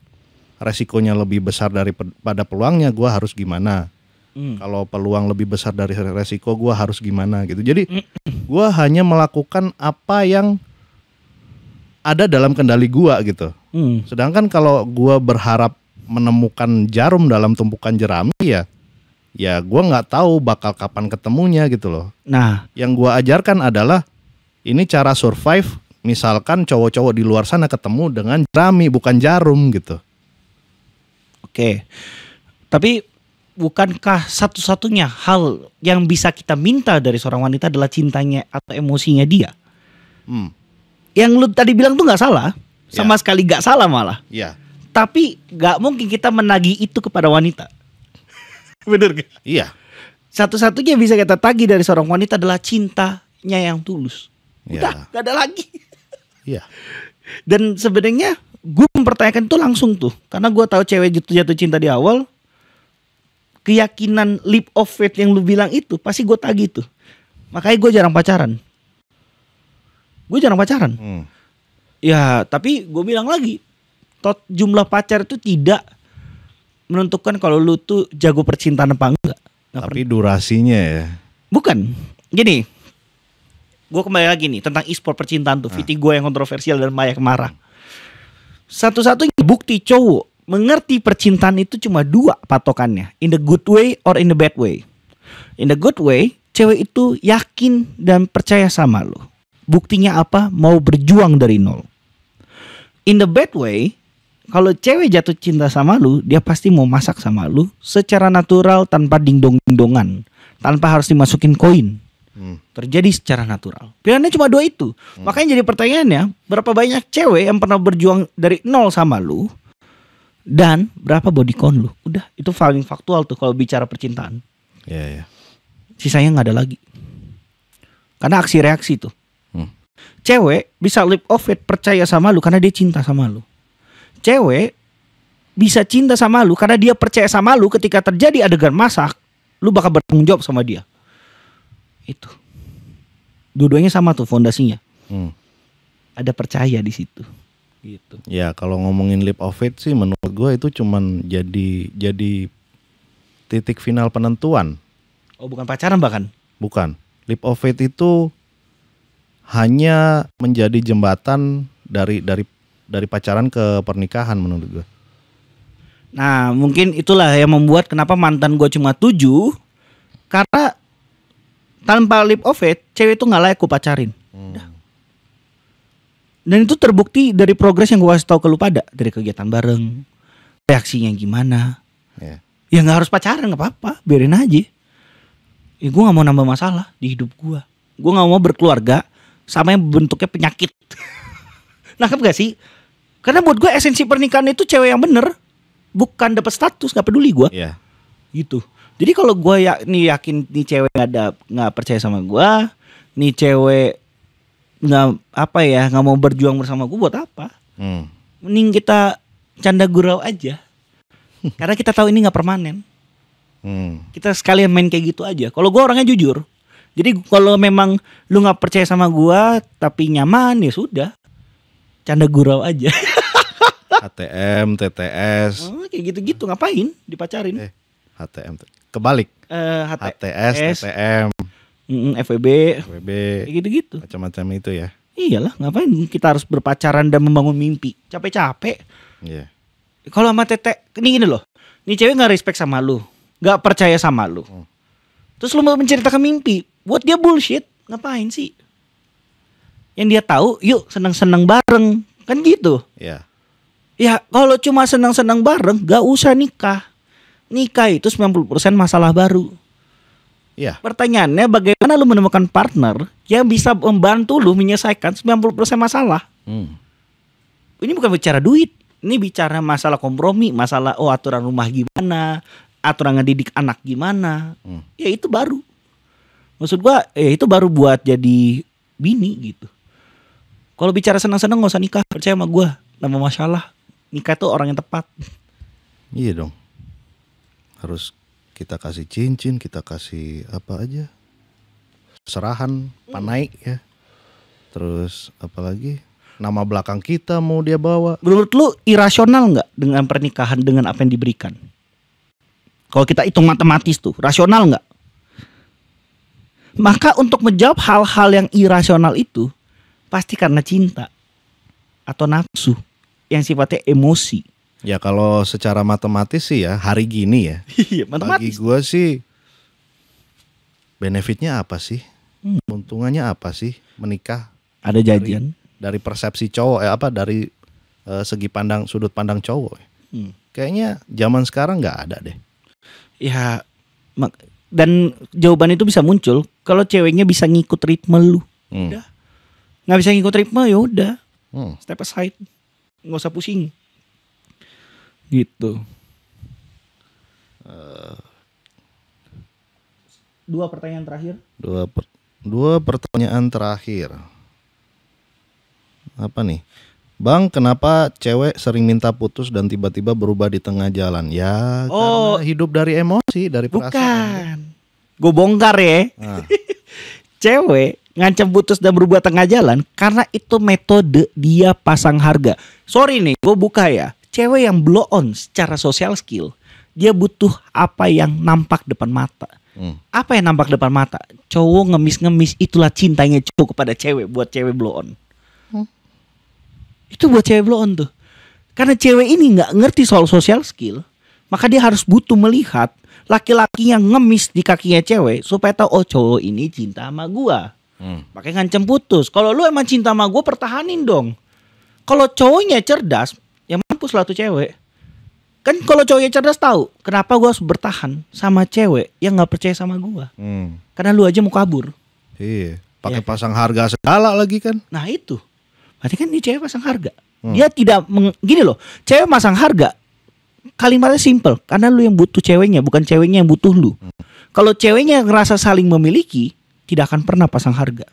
resikonya lebih besar daripada peluangnya, gua harus gimana? Kalau peluang lebih besar dari resiko, gua harus gimana gitu. Jadi gua hanya melakukan apa yang ada dalam kendali gua gitu. Sedangkan kalau gua berharap menemukan jarum dalam tumpukan jerami ya gua nggak tahu bakal kapan ketemunya gitu loh. Nah, yang gua ajarkan adalah ini cara survive. Misalkan cowok-cowok di luar sana ketemu dengan jerami bukan jarum gitu. Oke. Tapi bukankah satu-satunya hal yang bisa kita minta dari seorang wanita adalah cintanya atau emosinya dia? Yang lu tadi bilang tuh nggak salah, sama sekali nggak salah malah. Iya. Tapi nggak mungkin kita menagih itu kepada wanita. Bener gak? Iya. Satu-satunya yang bisa kita tagih dari seorang wanita adalah cintanya yang tulus. Udah, gak ada lagi. Iya. Dan sebenarnya gue mempertanyakan itu langsung tuh, karena gue tahu cewek jatuh cinta di awal. Keyakinan leap of faith yang lu bilang itu pasti gue tagih tuh. Makanya gue jarang pacaran. Ya tapi gue bilang lagi, jumlah pacar itu tidak menentukan kalau lu tuh jago percintaan apa enggak. Tapi durasinya ya. Bukan. Gini, gue kembali lagi nih tentang e-sport percintaan tuh, VT gue yang kontroversial dan banyak marah. Satu-satunya bukti cowok mengerti percintaan itu cuma dua patokannya, in the good way or in the bad way. In the good way, cewek itu yakin dan percaya sama lo. Buktinya apa? Mau berjuang dari nol. In the bad way, kalau cewek jatuh cinta sama lu, dia pasti mau masak sama lu secara natural tanpa dingdong-dingdongan, tanpa harus dimasukin koin. Terjadi secara natural. Pilihannya cuma dua itu. Makanya jadi pertanyaannya, berapa banyak cewek yang pernah berjuang dari nol sama lu dan berapa bodycon lu? Udah, itu paling faktual tuh kalau bicara percintaan. Iya. Sisanya nggak ada lagi. Karena aksi reaksi tuh. Cewek bisa leap of faith percaya sama lu karena dia cinta sama lu. Cewek bisa cinta sama lu karena dia percaya sama lu. Ketika terjadi adegan masak, lu bakal bertanggung jawab sama dia. Itu. Dua-duanya sama tuh fondasinya. Ada percaya di situ. Gitu. Ya kalau ngomongin leap of faith sih menurut gue itu cuman jadi titik final penentuan. Oh, bukan pacaran bahkan? Bukan. Leap of faith itu hanya menjadi jembatan dari pacaran ke pernikahan menurut gue. Nah mungkin itulah yang membuat kenapa mantan gue cuma 7. Karena tanpa leap of faith, cewek itu gak layak gue pacarin. Dan itu terbukti dari progres yang gue kasih tahu ke lu pada. Dari kegiatan bareng, reaksinya gimana. Ya gak harus pacaran, gak apa-apa, biarin aja. Ya gue gak mau nambah masalah di hidup gue. Gue gak mau berkeluarga sama yang bentuknya penyakit. Nangkep gak sih? Karena buat gue esensi pernikahan itu cewek yang bener, bukan dapat status, gak peduli gue. Gitu. Jadi kalau gue yakin nih cewek nggak percaya sama gue, nih cewek nggak mau berjuang bersama gue, buat apa? Mending kita canda gurau aja. Karena kita tahu ini nggak permanen. Kita sekalian main kayak gitu aja. Kalau gue orangnya jujur. Jadi kalau memang lu nggak percaya sama gue tapi nyaman, ya sudah, canda gurau aja. HTM, TTS. Kayak gitu-gitu ngapain dipacarin? HTM kebalik. HTS, TTM, FWB, kayak gitu-gitu. Macam-macam itu ya. Iyalah, ngapain kita harus berpacaran dan membangun mimpi? Capek-capek. Iya. Kalau sama Tete, ini gini loh. Nih cewek nggak respect sama lu, nggak percaya sama lu. Terus lu mau menceritakan mimpi, buat dia bullshit. Ngapain sih? Yang dia tahu, yuk senang-senang bareng, kan gitu. Iya. Ya kalau cuma senang-senang bareng, gak usah nikah. Nikah itu 90% masalah baru. Iya. Pertanyaannya bagaimana lu menemukan partner yang bisa membantu lu menyelesaikan 90% masalah. Ini bukan bicara duit. Ini bicara masalah kompromi. Masalah aturan rumah gimana, aturan ngedidik anak gimana. Ya itu baru. Maksud gua itu baru buat jadi bini gitu. Kalau bicara senang-senang gak usah nikah. Percaya sama gua, nama masalah. Nikah tuh orang yang tepat. Iya dong. Harus kita kasih cincin, kita kasih apa aja, serahan, panai ya. Terus apalagi nama belakang kita mau dia bawa. Menurut lu irasional nggak dengan pernikahan dengan apa yang diberikan? Kalau kita hitung matematis tuh, rasional nggak? Maka untuk menjawab hal-hal yang irasional itu pasti karena cinta atau nafsu yang sifatnya emosi. Ya kalau secara matematis sih ya hari gini ya. Iya, matematis. Bagi gue sih benefitnya apa sih? Untungannya apa sih menikah? Ada jajan. Dari persepsi cowok dari segi sudut pandang cowok. Kayaknya zaman sekarang nggak ada deh. Ya, dan jawaban itu bisa muncul kalau ceweknya bisa ngikut ritme lu. Udah. Nggak bisa ngikut ritme ya udah. Step aside. Nggak usah pusing. Gitu. Dua pertanyaan terakhir. Dua pertanyaan terakhir. Apa nih? Bang, kenapa cewek sering minta putus dan tiba-tiba berubah di tengah jalan? Ya, karena hidup dari emosi, dari perasaan. Bukan. Gue bongkar ya. Cewek ngancam putus dan berubah tengah jalan karena itu metode dia pasang harga. Sorry nih, gue buka ya. Cewek yang blow on secara social skill, dia butuh apa yang nampak depan mata. Apa yang nampak depan mata? Cowok ngemis-ngemis, itulah cintanya cowok kepada cewek, buat cewek blow on. Itu buat cewek blow on tuh. Karena cewek ini gak ngerti soal social skill, maka dia harus butuh melihat laki-laki yang ngemis di kakinya cewek supaya tahu, oh cowok ini cinta sama gua. Makanya ngancem putus. Kalau lu emang cinta sama gua, pertahanin dong. Kalau cowoknya cerdas, ya mampus lah tuh cewek. Kan kalau cowoknya cerdas tahu kenapa gue harus bertahan sama cewek yang nggak percaya sama gue. Karena lu aja mau kabur. Iya. Pakai pasang harga segala lagi kan. Nah itu. Berarti kan ini cewek pasang harga. Dia tidak gini loh. Cewek pasang harga. Kalimatnya simple. Karena lu yang butuh ceweknya, bukan ceweknya yang butuh lu. Kalau ceweknya ngerasa saling memiliki, tidak akan pernah pasang harga.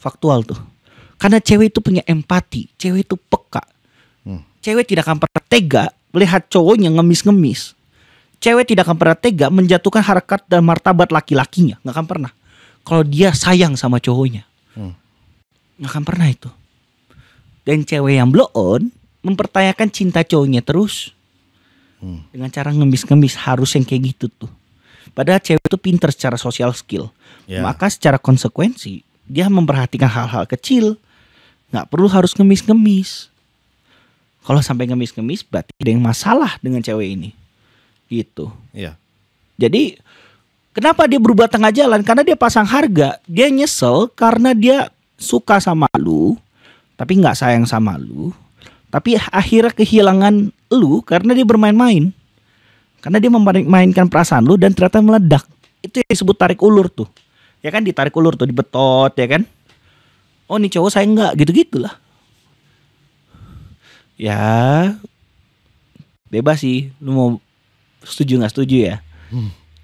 Faktual tuh. Karena cewek itu punya empati. Cewek itu peka. Cewek tidak akan pernah tega melihat cowoknya ngemis-ngemis, cewek tidak akan pernah tega menjatuhkan harkat dan martabat laki-lakinya. Nggak akan pernah. Kalau dia sayang sama cowoknya. Nggak akan pernah itu. Dan cewek yang blow on mempertanyakan cinta cowoknya terus. Dengan cara ngemis-ngemis, harus yang kayak gitu tuh. Padahal cewek itu pinter secara social skill. Maka secara konsekuensi dia memperhatikan hal-hal kecil. Nggak perlu harus ngemis-ngemis. Kalau sampai ngemis-ngemis berarti ada yang masalah dengan cewek ini. Gitu. Jadi kenapa dia berubah tengah jalan? Karena dia pasang harga. Dia nyesel karena dia suka sama lu, tapi nggak sayang sama lu. Tapi akhirnya kehilangan lu karena dia bermain-main. Karena dia memainkan perasaan lu dan ternyata meledak. Itu yang disebut tarik ulur tuh. Ya kan, ditarik ulur tuh, dibetot ya kan. Oh nih cowok saya enggak, gitu-gitulah. Ya bebas sih, lu mau setuju nggak setuju ya.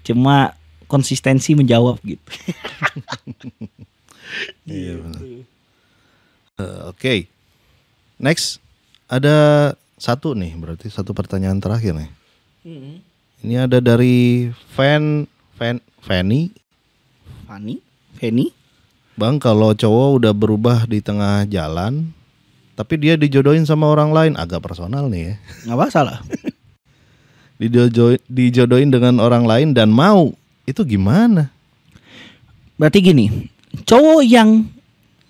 Cuma konsistensi menjawab gitu. Iya benar. Oke. Next ada satu nih, berarti satu pertanyaan terakhir nih. Ini ada dari Fanny. Bang, kalau cowok udah berubah di tengah jalan, tapi dia dijodohin sama orang lain, agak personal nih ya. Nggak masalah. Dijodohin dengan orang lain dan mau, itu gimana? Berarti gini, cowok yang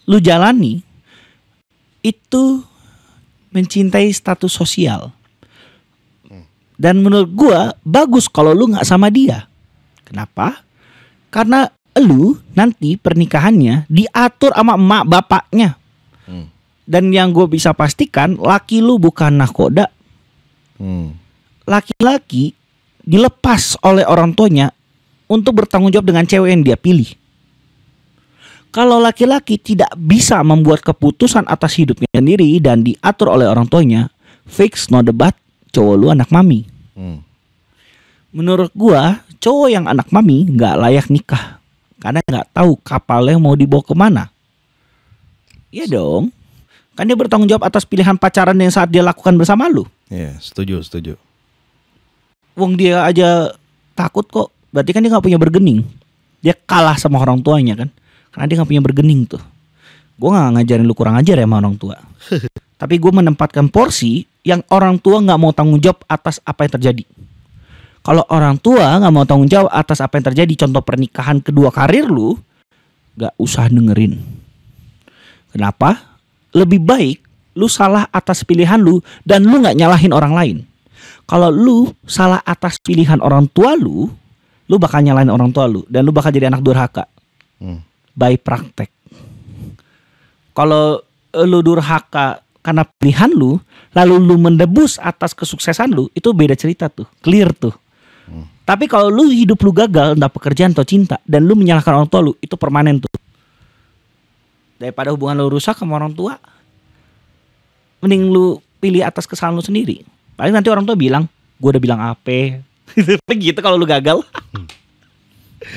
lu jalani itu mencintai status sosial. Dan menurut gua bagus kalau lu nggak sama dia. Kenapa? Karena lu nanti pernikahannya diatur sama emak bapaknya. Dan yang gue bisa pastikan, laki lu bukan nahkoda. Laki-laki dilepas oleh orang tuanya untuk bertanggung jawab dengan cewek yang dia pilih. Kalau laki-laki tidak bisa membuat keputusan atas hidupnya sendiri dan diatur oleh orang tuanya, fix no debat, cowok lu anak mami. Menurut gua, cowok yang anak mami nggak layak nikah karena nggak tahu kapalnya mau dibawa kemana. Iya dong, kan dia bertanggung jawab atas pilihan pacaran yang saat dia lakukan bersama lu. Iya, setuju. Wong dia aja takut kok, berarti kan dia nggak punya bergening. Dia kalah sama orang tuanya kan, karena dia nggak punya bergening tuh. Gue nggak ngajarin lu kurang ajar ya sama orang tua. Tapi gue menempatkan porsi yang orang tua nggak mau tanggung jawab atas apa yang terjadi. Kalau orang tua nggak mau tanggung jawab atas apa yang terjadi, contoh pernikahan kedua karir lu, nggak usah dengerin. Kenapa? Lebih baik lu salah atas pilihan lu dan lu nggak nyalahin orang lain. Kalau lu salah atas pilihan orang tua lu bakal nyalahin orang tua lu dan lu bakal jadi anak durhaka. By praktek. Kalau lu durhaka karena pilihan lu, lalu lu mendebus atas kesuksesan lu, itu beda cerita tuh, clear tuh. Tapi kalau lu hidup lu gagal, entah pekerjaan atau cinta, dan lu menyalahkan orang tua lu, itu permanen tuh. Daripada hubungan lu rusak sama orang tua, mending lu pilih atas kesalahan lu sendiri. Paling nanti orang tua bilang, gue udah bilang apa? Gitu kalau lu gagal.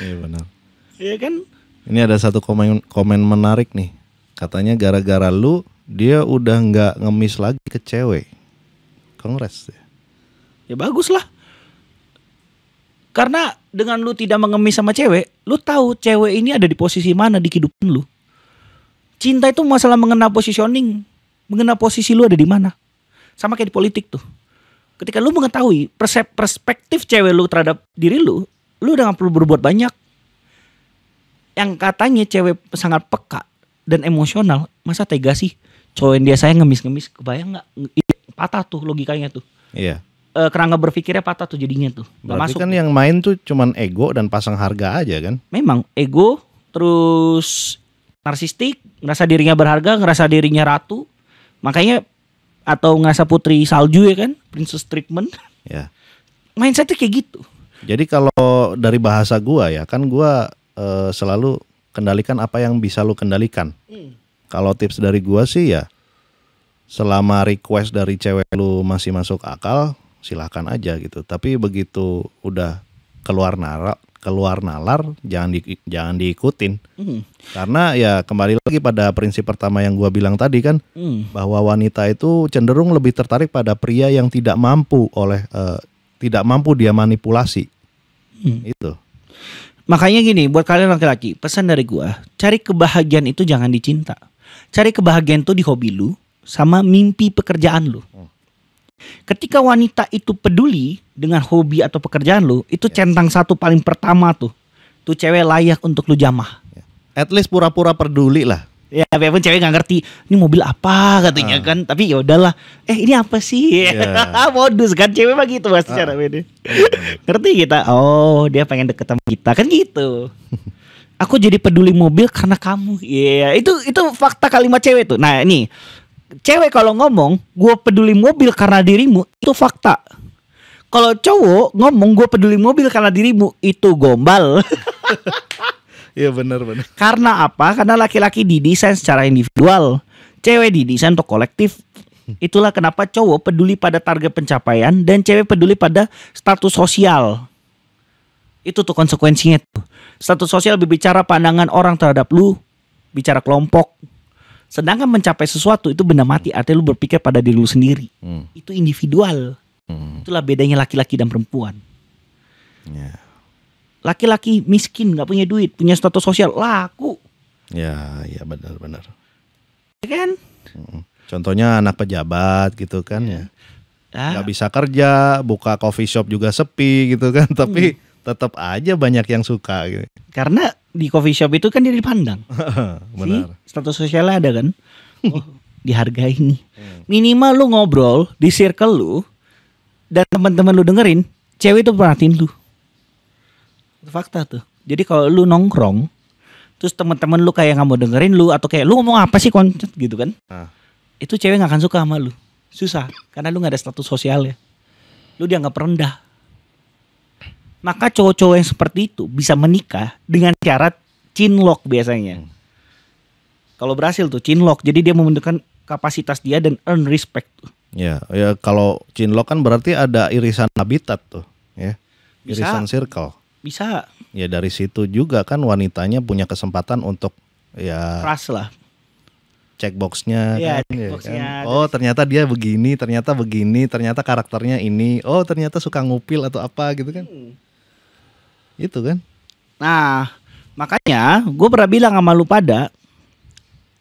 Iya benar. Iya kan? Ini ada satu komen menarik nih. Katanya gara-gara lu, dia udah nggak ngemis lagi ke cewek. Kongres. Ya bagus lah. Karena dengan lu tidak mengemis sama cewek, lu tahu cewek ini ada di posisi mana di kehidupan lu. Cinta itu masalah mengenal positioning, mengenal posisi lu ada di mana. Sama kayak di politik tuh. Ketika lu mengetahui perspektif cewek lu terhadap diri lu udah gak perlu berbuat banyak. Yang katanya cewek sangat peka dan emosional, masa tega sih cowok yang dia sayang ngemis-ngemis, kebayang gak? Patah tuh logikanya tuh. Iya. Kerangka berpikirnya patah tuh jadinya tuh. Berarti kan yang main tuh cuman ego dan pasang harga aja kan? Memang ego, terus narsistik, ngerasa dirinya berharga, ngerasa dirinya ratu. Makanya atau ngerasa putri salju ya kan, princess treatment. Ya. Mindsetnya kayak gitu. Jadi kalau dari bahasa gua ya, kan gua selalu kendalikan apa yang bisa lu kendalikan. Kalau tips dari gua sih ya, selama request dari cewek lu masih masuk akal, silahkan aja gitu. Tapi begitu udah keluar nalar jangan diikutin. Karena ya kembali lagi pada prinsip pertama yang gua bilang tadi kan, bahwa wanita itu cenderung lebih tertarik pada pria yang tidak mampu dia manipulasi. Itu. Makanya gini, buat kalian laki-laki, pesan dari gua, cari kebahagiaan itu jangan dicinta. Cari kebahagiaan itu di hobi lu sama mimpi pekerjaan lu. Ketika wanita itu peduli dengan hobi atau pekerjaan lu, itu centang satu paling pertama tuh cewek layak untuk lu jamah. At least pura-pura peduli lah. Ya, walaupun cewek nggak ngerti ini mobil apa katanya kan, tapi ya udahlah. Ini apa sih? Modus kan cewek mah gitu pasti cara beda. Ngerti kita? Oh, dia pengen deket sama kita kan gitu. Aku jadi peduli mobil karena kamu. Itu fakta kalimat cewek tuh. Nah, ini cewek kalau ngomong gue peduli mobil karena dirimu, itu fakta. Kalau cowok ngomong gue peduli mobil karena dirimu, itu gombal. Iya benar. Karena apa? Karena laki-laki didesain secara individual, cewek didesain untuk kolektif. Itulah kenapa cowok peduli pada target pencapaian dan cewek peduli pada status sosial. Itu tuh konsekuensinya tuh. Status sosial berbicara pandangan orang terhadap lu, bicara kelompok. Sedangkan mencapai sesuatu itu benda mati, artinya lu berpikir pada diri lu sendiri. Itu individual. Itulah bedanya laki-laki dan perempuan. Laki-laki miskin, gak punya duit, punya status sosial, laku. Ya benar. Ya kan? Contohnya anak pejabat gitu kan ya. Gak bisa kerja, buka coffee shop juga sepi gitu kan. Tapi tetap aja banyak yang suka gitu. Karena di coffee shop itu kan dia dipandang. Benar. Status sosialnya ada kan. Oh, dihargai nih. Minimal lu ngobrol di circle lu dan teman-teman lu dengerin, cewek itu perhatiin lu. Itu fakta tuh. Jadi kalau lu nongkrong terus teman-teman lu kayak nggak mau dengerin lu, atau kayak lu ngomong apa sih koncet gitu kan, itu cewek nggak akan suka sama lu. Susah, karena lu nggak ada status sosialnya. Lu dianggap rendah. Maka cowok-cowok yang seperti itu bisa menikah dengan syarat chinlock biasanya. Kalau berhasil tuh chinlock, jadi dia menunjukkan kapasitas dia dan earn respect tuh. Ya kalau chinlock kan berarti ada irisan habitat tuh, ya. Irisan circle. Bisa. Ya dari situ juga kan wanitanya punya kesempatan untuk trust lah. Checkboxnya kan, kan. Oh ternyata dia begini, ternyata karakternya ini, oh ternyata suka ngupil atau apa gitu kan. Itu kan. Nah makanya gue pernah bilang sama lu pada,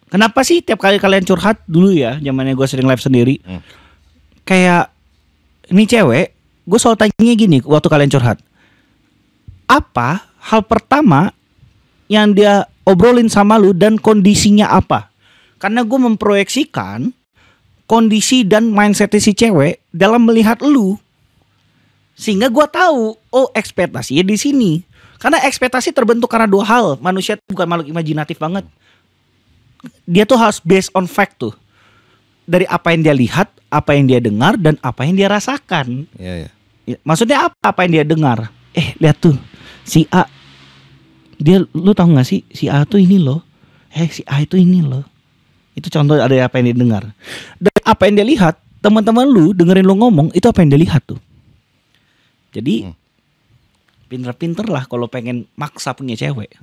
kenapa sih tiap kali kalian curhat dulu ya, zamannya gue sering live sendiri, kayak ini cewek, gue selalu tanya gini waktu kalian curhat, apa hal pertama yang dia obrolin sama lu dan kondisinya apa? Karena gue memproyeksikan kondisi dan mindset si cewek dalam melihat lu, sehingga gue tahu, oh ekspektasinya di sini. Karena ekspektasi terbentuk karena dua hal. Manusia bukan makhluk imajinatif banget. Dia tuh harus based on fact tuh. Dari apa yang dia lihat, apa yang dia dengar, dan apa yang dia rasakan. Maksudnya apa yang dia dengar? Lihat tuh, si A, dia, lu tahu nggak sih, si A tuh ini loh. Si A itu ini loh. Itu contoh ada apa yang dia dengar. Dan apa yang dia lihat, teman-teman lu dengerin lu ngomong, itu apa yang dia lihat tuh. Jadi pinter-pinter lah kalau pengen maksa punya cewek.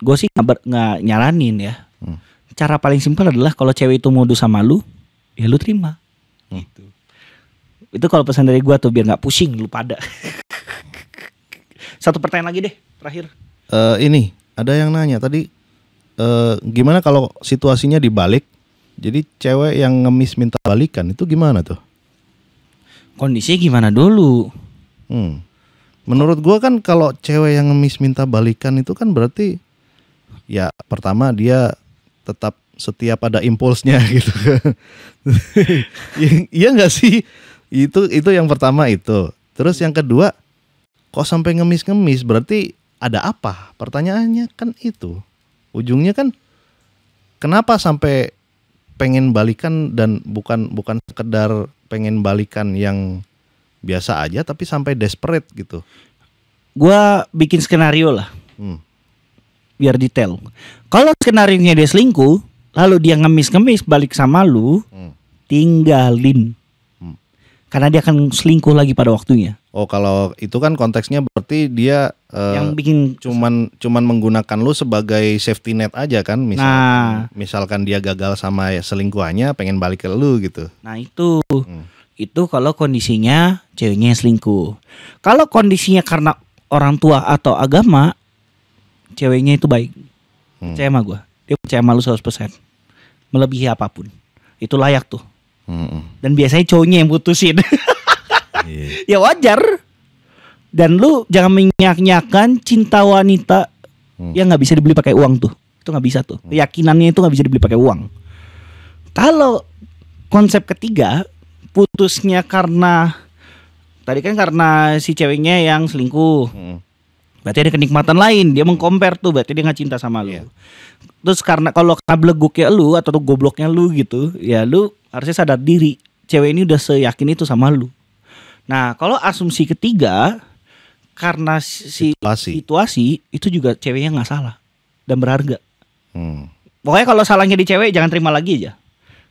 Gue sih nggak nyaranin ya. Cara paling simpel adalah kalau cewek itu modus sama lu, ya lu terima. Gitu. Itu kalau pesan dari gue tuh, biar nggak pusing lu pada. Satu pertanyaan lagi deh, terakhir. Ini ada yang nanya tadi, gimana kalau situasinya dibalik? Jadi cewek yang ngemis minta balikan itu gimana tuh? Kondisinya gimana dulu? Menurut gua kan kalau cewek yang ngemis minta balikan itu kan berarti ya pertama dia tetap setia pada impulsnya gitu. Iya nggak sih? Itu yang pertama itu. Terus yang kedua, kok sampai ngemis-ngemis berarti ada apa? Pertanyaannya kan itu. Ujungnya kan kenapa sampai pengen balikan dan bukan sekedar pengen balikan yang biasa aja tapi sampai desperate gitu. Gua bikin skenario lah. Biar detail. Kalau skenarionya dia selingkuh, lalu dia ngemis-ngemis balik sama lu, tinggalin. Karena dia akan selingkuh lagi pada waktunya. Oh, kalau itu kan konteksnya berarti dia yang bikin cuman menggunakan lu sebagai safety net aja kan, misalkan dia gagal sama selingkuhannya pengen balik ke lu gitu. Nah, itu. Itu kalau kondisinya ceweknya yang selingkuh. Kalau kondisinya karena orang tua atau agama, ceweknya itu baik. Percaya sama gue. Dia percaya sama lu 100%. Melebihi apapun. Itu layak tuh. Dan biasanya cowoknya yang putusin. Ya wajar. Dan lu jangan menyak-nyakan cinta wanita yang gak bisa dibeli pakai uang tuh. Itu gak bisa tuh. Keyakinannya itu gak bisa dibeli pakai uang. Kalau konsep ketiga, putusnya karena tadi kan karena si ceweknya yang selingkuh. Berarti ada kenikmatan lain. Dia mengcompare tuh, berarti dia gak cinta sama lu. Terus karena kalau kableguknya lu atau tuh gobloknya lu gitu, ya lu harusnya sadar diri. Cewek ini udah seyakin itu sama lu. Nah, kalau asumsi ketiga, karena situasi itu juga ceweknya nggak salah dan berharga. Pokoknya kalau salahnya di cewek jangan terima lagi aja.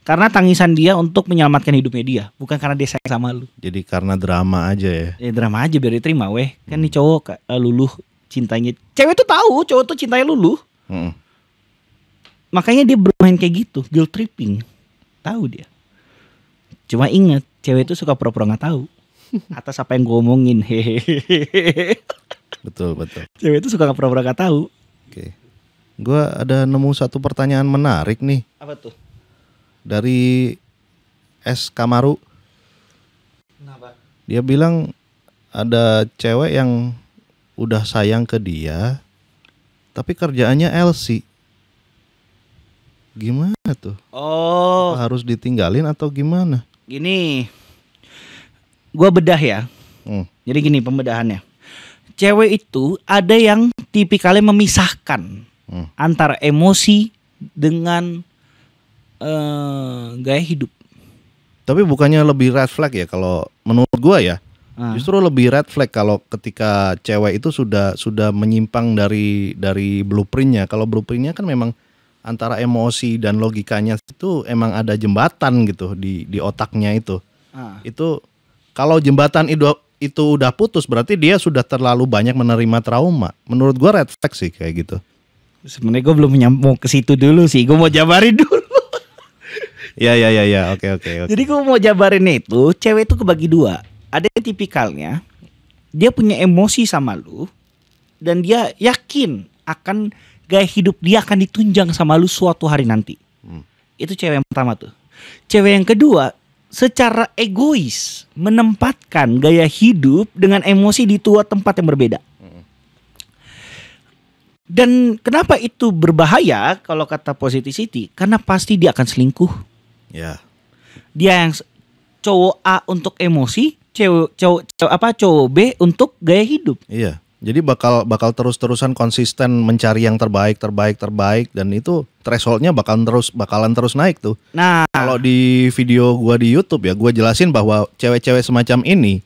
Karena tangisan dia untuk menyelamatkan hidupnya dia, bukan karena dia sayang sama lu. Jadi karena drama aja ya. Ya drama aja biar diterima weh. Kan nih cowok luluh cintanya. Cewek tuh tahu cowok tuh cintanya luluh. Makanya dia bermain kayak gitu, guilt tripping. Tahu dia. Cuma ingat, cewek itu suka pura-pura nggak tahu atas apa yang gue omongin. Betul. Cewek itu suka pura-pura nggak tahu. Oke. Gue ada nemu satu pertanyaan menarik nih. Apa tuh? Dari S Kamaru. Kenapa? Dia bilang ada cewek yang udah sayang ke dia, tapi kerjaannya LC. Gimana tuh? Oh, apa harus ditinggalin atau gimana? Gini, gua bedah ya. Jadi gini pembedahannya. Cewek itu ada yang tipikalnya memisahkan antara emosi dengan gaya hidup. Tapi bukannya lebih red flag ya kalau menurut gua ya? Justru lebih red flag kalau ketika cewek itu sudah menyimpang dari blueprintnya. Kalau blueprintnya kan memang antara emosi dan logikanya itu emang ada jembatan gitu di otaknya itu. Itu kalau jembatan itu udah putus berarti dia sudah terlalu banyak menerima trauma. Menurut gua red flag sih kayak gitu. Sebenarnya gue belum mau ke situ dulu sih. Gue mau jabarin dulu. Ya, oke. Jadi gue mau jabarin itu, cewek itu kebagi dua. Ada yang tipikalnya dia punya emosi sama lu dan dia yakin akan gaya hidup dia akan ditunjang sama lu suatu hari nanti. Itu cewek yang pertama tuh. Cewek yang kedua secara egois menempatkan gaya hidup dengan emosi di dua tempat yang berbeda. Dan kenapa itu berbahaya kalau kata positivity? Karena pasti dia akan selingkuh. Ya. Dia yang cowok A untuk emosi, cowok B untuk gaya hidup. Iya. Jadi bakal terus-terusan konsisten mencari yang terbaik dan itu thresholdnya bakalan terus naik tuh. Nah, kalau di video gua di YouTube ya, gua jelasin bahwa cewek-cewek semacam ini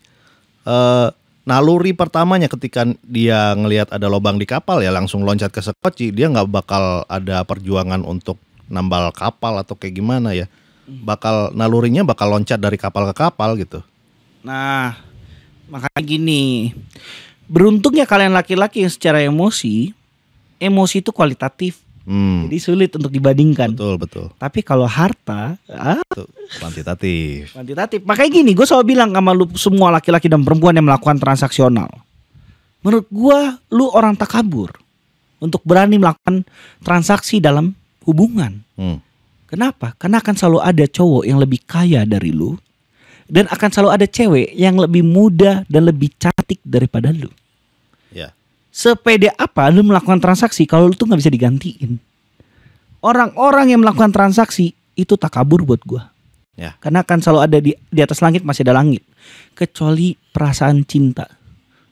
naluri pertamanya ketika dia ngelihat ada lubang di kapal ya langsung loncat ke sekoci. Dia nggak bakal ada perjuangan untuk nambal kapal atau kayak gimana ya. Nalurinya bakal loncat dari kapal ke kapal gitu. Nah, makanya gini. Beruntungnya kalian laki-laki yang secara emosi itu kualitatif. Jadi sulit untuk dibandingkan. Betul. Tapi kalau harta, kuantitatif. Makanya gini, gue selalu bilang sama lu semua laki-laki dan perempuan yang melakukan transaksional. Menurut gue, lu orang takabur untuk berani melakukan transaksi dalam hubungan. Kenapa? Karena akan selalu ada cowok yang lebih kaya dari lu. Dan akan selalu ada cewek yang lebih muda dan lebih cantik daripada lu. Ya. Sepede apa lu melakukan transaksi kalau lu tuh gak bisa digantiin. Orang-orang yang melakukan transaksi itu takabur buat gua. Ya. Karena akan selalu ada di atas langit masih ada langit. Kecuali perasaan cinta.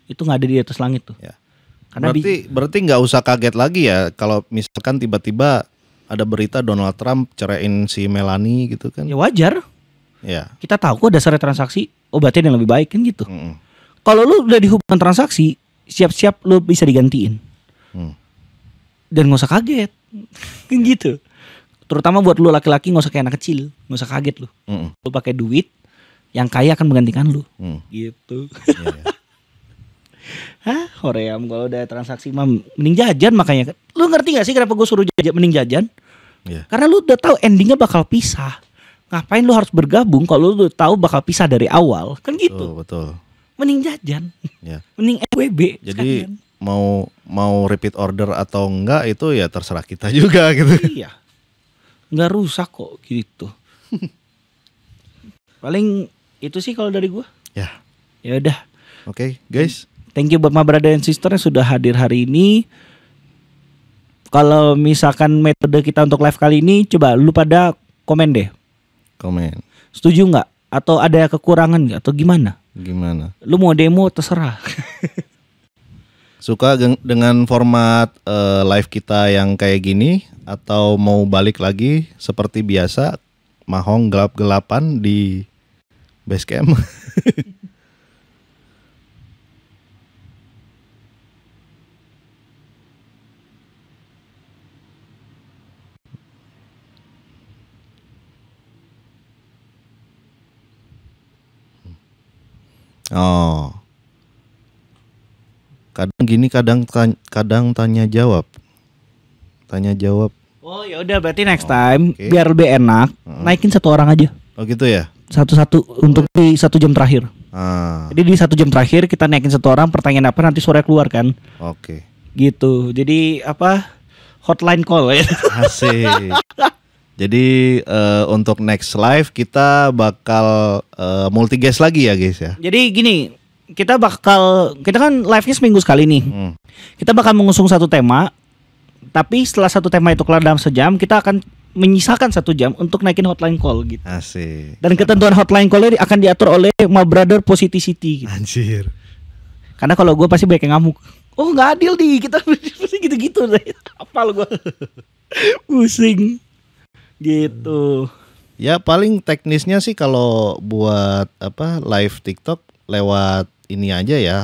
Itu gak ada di atas langit tuh. Ya. Karena berarti gak usah kaget lagi ya kalau misalkan tiba-tiba ada berita Donald Trump ceraiin si Melanie gitu kan. Ya wajar. Ya. Kita tahu kok dasarnya transaksi, berarti yang lebih baik kan gitu. Kalau lu udah di hubungan transaksi, siap-siap lu bisa digantiin. Dan gak usah kaget. Kan gitu. Terutama buat lu laki-laki gak usah kayak anak kecil, gak usah kaget lu. Lu pakai duit, yang kaya akan menggantikan lu. Gitu. Hah, Hoream kalau udah transaksi mah mending jajan makanya. Lu ngerti gak sih kenapa gue suruh jajan mending jajan? Iya. Karena lu udah tahu endingnya bakal pisah. Ngapain lu harus bergabung kalau lu udah tahu bakal pisah dari awal? Kan gitu. Betul. Mending jajan. Ya. Mending FWB. Jadi sekalian. mau repeat order atau enggak itu ya terserah kita juga gitu. Iya. Nggak rusak kok gitu. Paling itu sih kalau dari gua. Ya. Ya udah. Oke, guys. Thank you buat my brother and sister yang sudah hadir hari ini. Kalau misalkan metode kita untuk live kali ini, coba lu pada komen deh. Komen. Setuju nggak? Atau ada kekurangan nggak? Atau gimana? Gimana? Lu mau demo terserah. Suka dengan format live kita yang kayak gini atau mau balik lagi seperti biasa mahong gelap-gelapan di Basecamp? Oh. Kadang gini, kadang tanya jawab. Tanya jawab. Oh ya udah berarti next time oke. biar lebih enak naikin satu orang aja. Oh gitu ya? Satu-satu untuk di 1 jam terakhir. Ah, Jadi di 1 jam terakhir kita naikin satu orang, pertanyaan apa nanti sore keluar kan. oke. Gitu. Jadi apa? Hotline call ya. Asik. Jadi untuk next live kita bakal multi guest lagi ya guys ya. Jadi gini, kita kan live-nya seminggu sekali nih. Kita bakal mengusung satu tema. Tapi setelah satu tema itu kelar dalam sejam, kita akan menyisakan 1 jam untuk naikin hotline call gitu. Asik. Dan ketentuan hotline call akan diatur oleh my brother Positivity gitu. Anjir. Karena kalau gue pasti banyak yang ngamuk. Oh nggak adil di kita pasti gitu-gitu deh. Apal gue. Pusing. Gitu. Ya paling teknisnya sih kalau buat apa live TikTok lewat ini aja ya,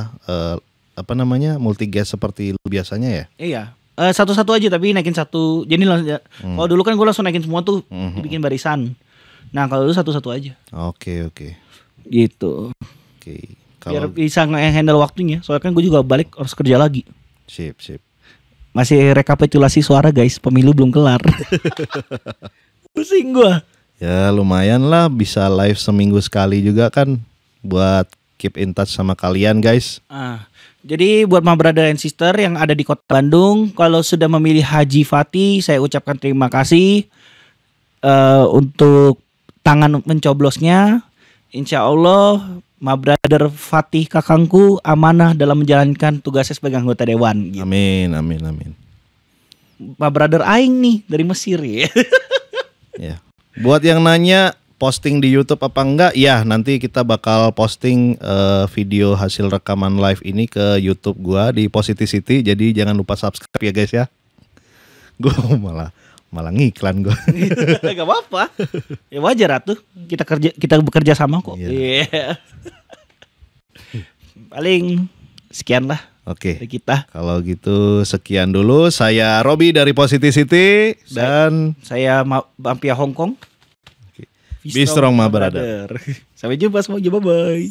apa namanya, multi guest seperti lu biasanya ya. Iya. Satu-satu aja tapi naikin satu. Jadi kalau dulu kan gue langsung naikin semua tuh, bikin barisan. Nah kalau dulu satu-satu aja. Oke. Gitu. Biar Kalau bisa nge-handle waktunya. Soalnya kan gue juga balik harus kerja lagi. sip. Masih rekapitulasi suara guys. Pemilu belum kelar. Pusing gue. Ya lumayan lah bisa live seminggu sekali juga kan, buat keep in touch sama kalian guys. Jadi buat my brother and sister yang ada di kota Bandung, kalau sudah memilih Haji Fatih, saya ucapkan terima kasih untuk tangan mencoblosnya. Insya Allah my brother Fatih kakangku amanah dalam menjalankan tugasnya sebagai anggota dewan gitu. Amin. My brother Aing nih dari Mesir ya. Ya. Buat yang nanya posting di YouTube apa enggak, ya nanti kita bakal posting video hasil rekaman live ini ke YouTube gua di Positivity. Jadi jangan lupa subscribe ya guys ya. Gua malah ngiklan gua. Gak apa-apa. Ya wajar atuh. Kita bekerja sama kok. Iya. Paling sekian lah. Oke. Dari kita. Kalau gitu sekian dulu. Saya Robi dari Positivity dan saya Bampia Hongkong. Be strong my brother. Sampai jumpa semuanya. Bye bye.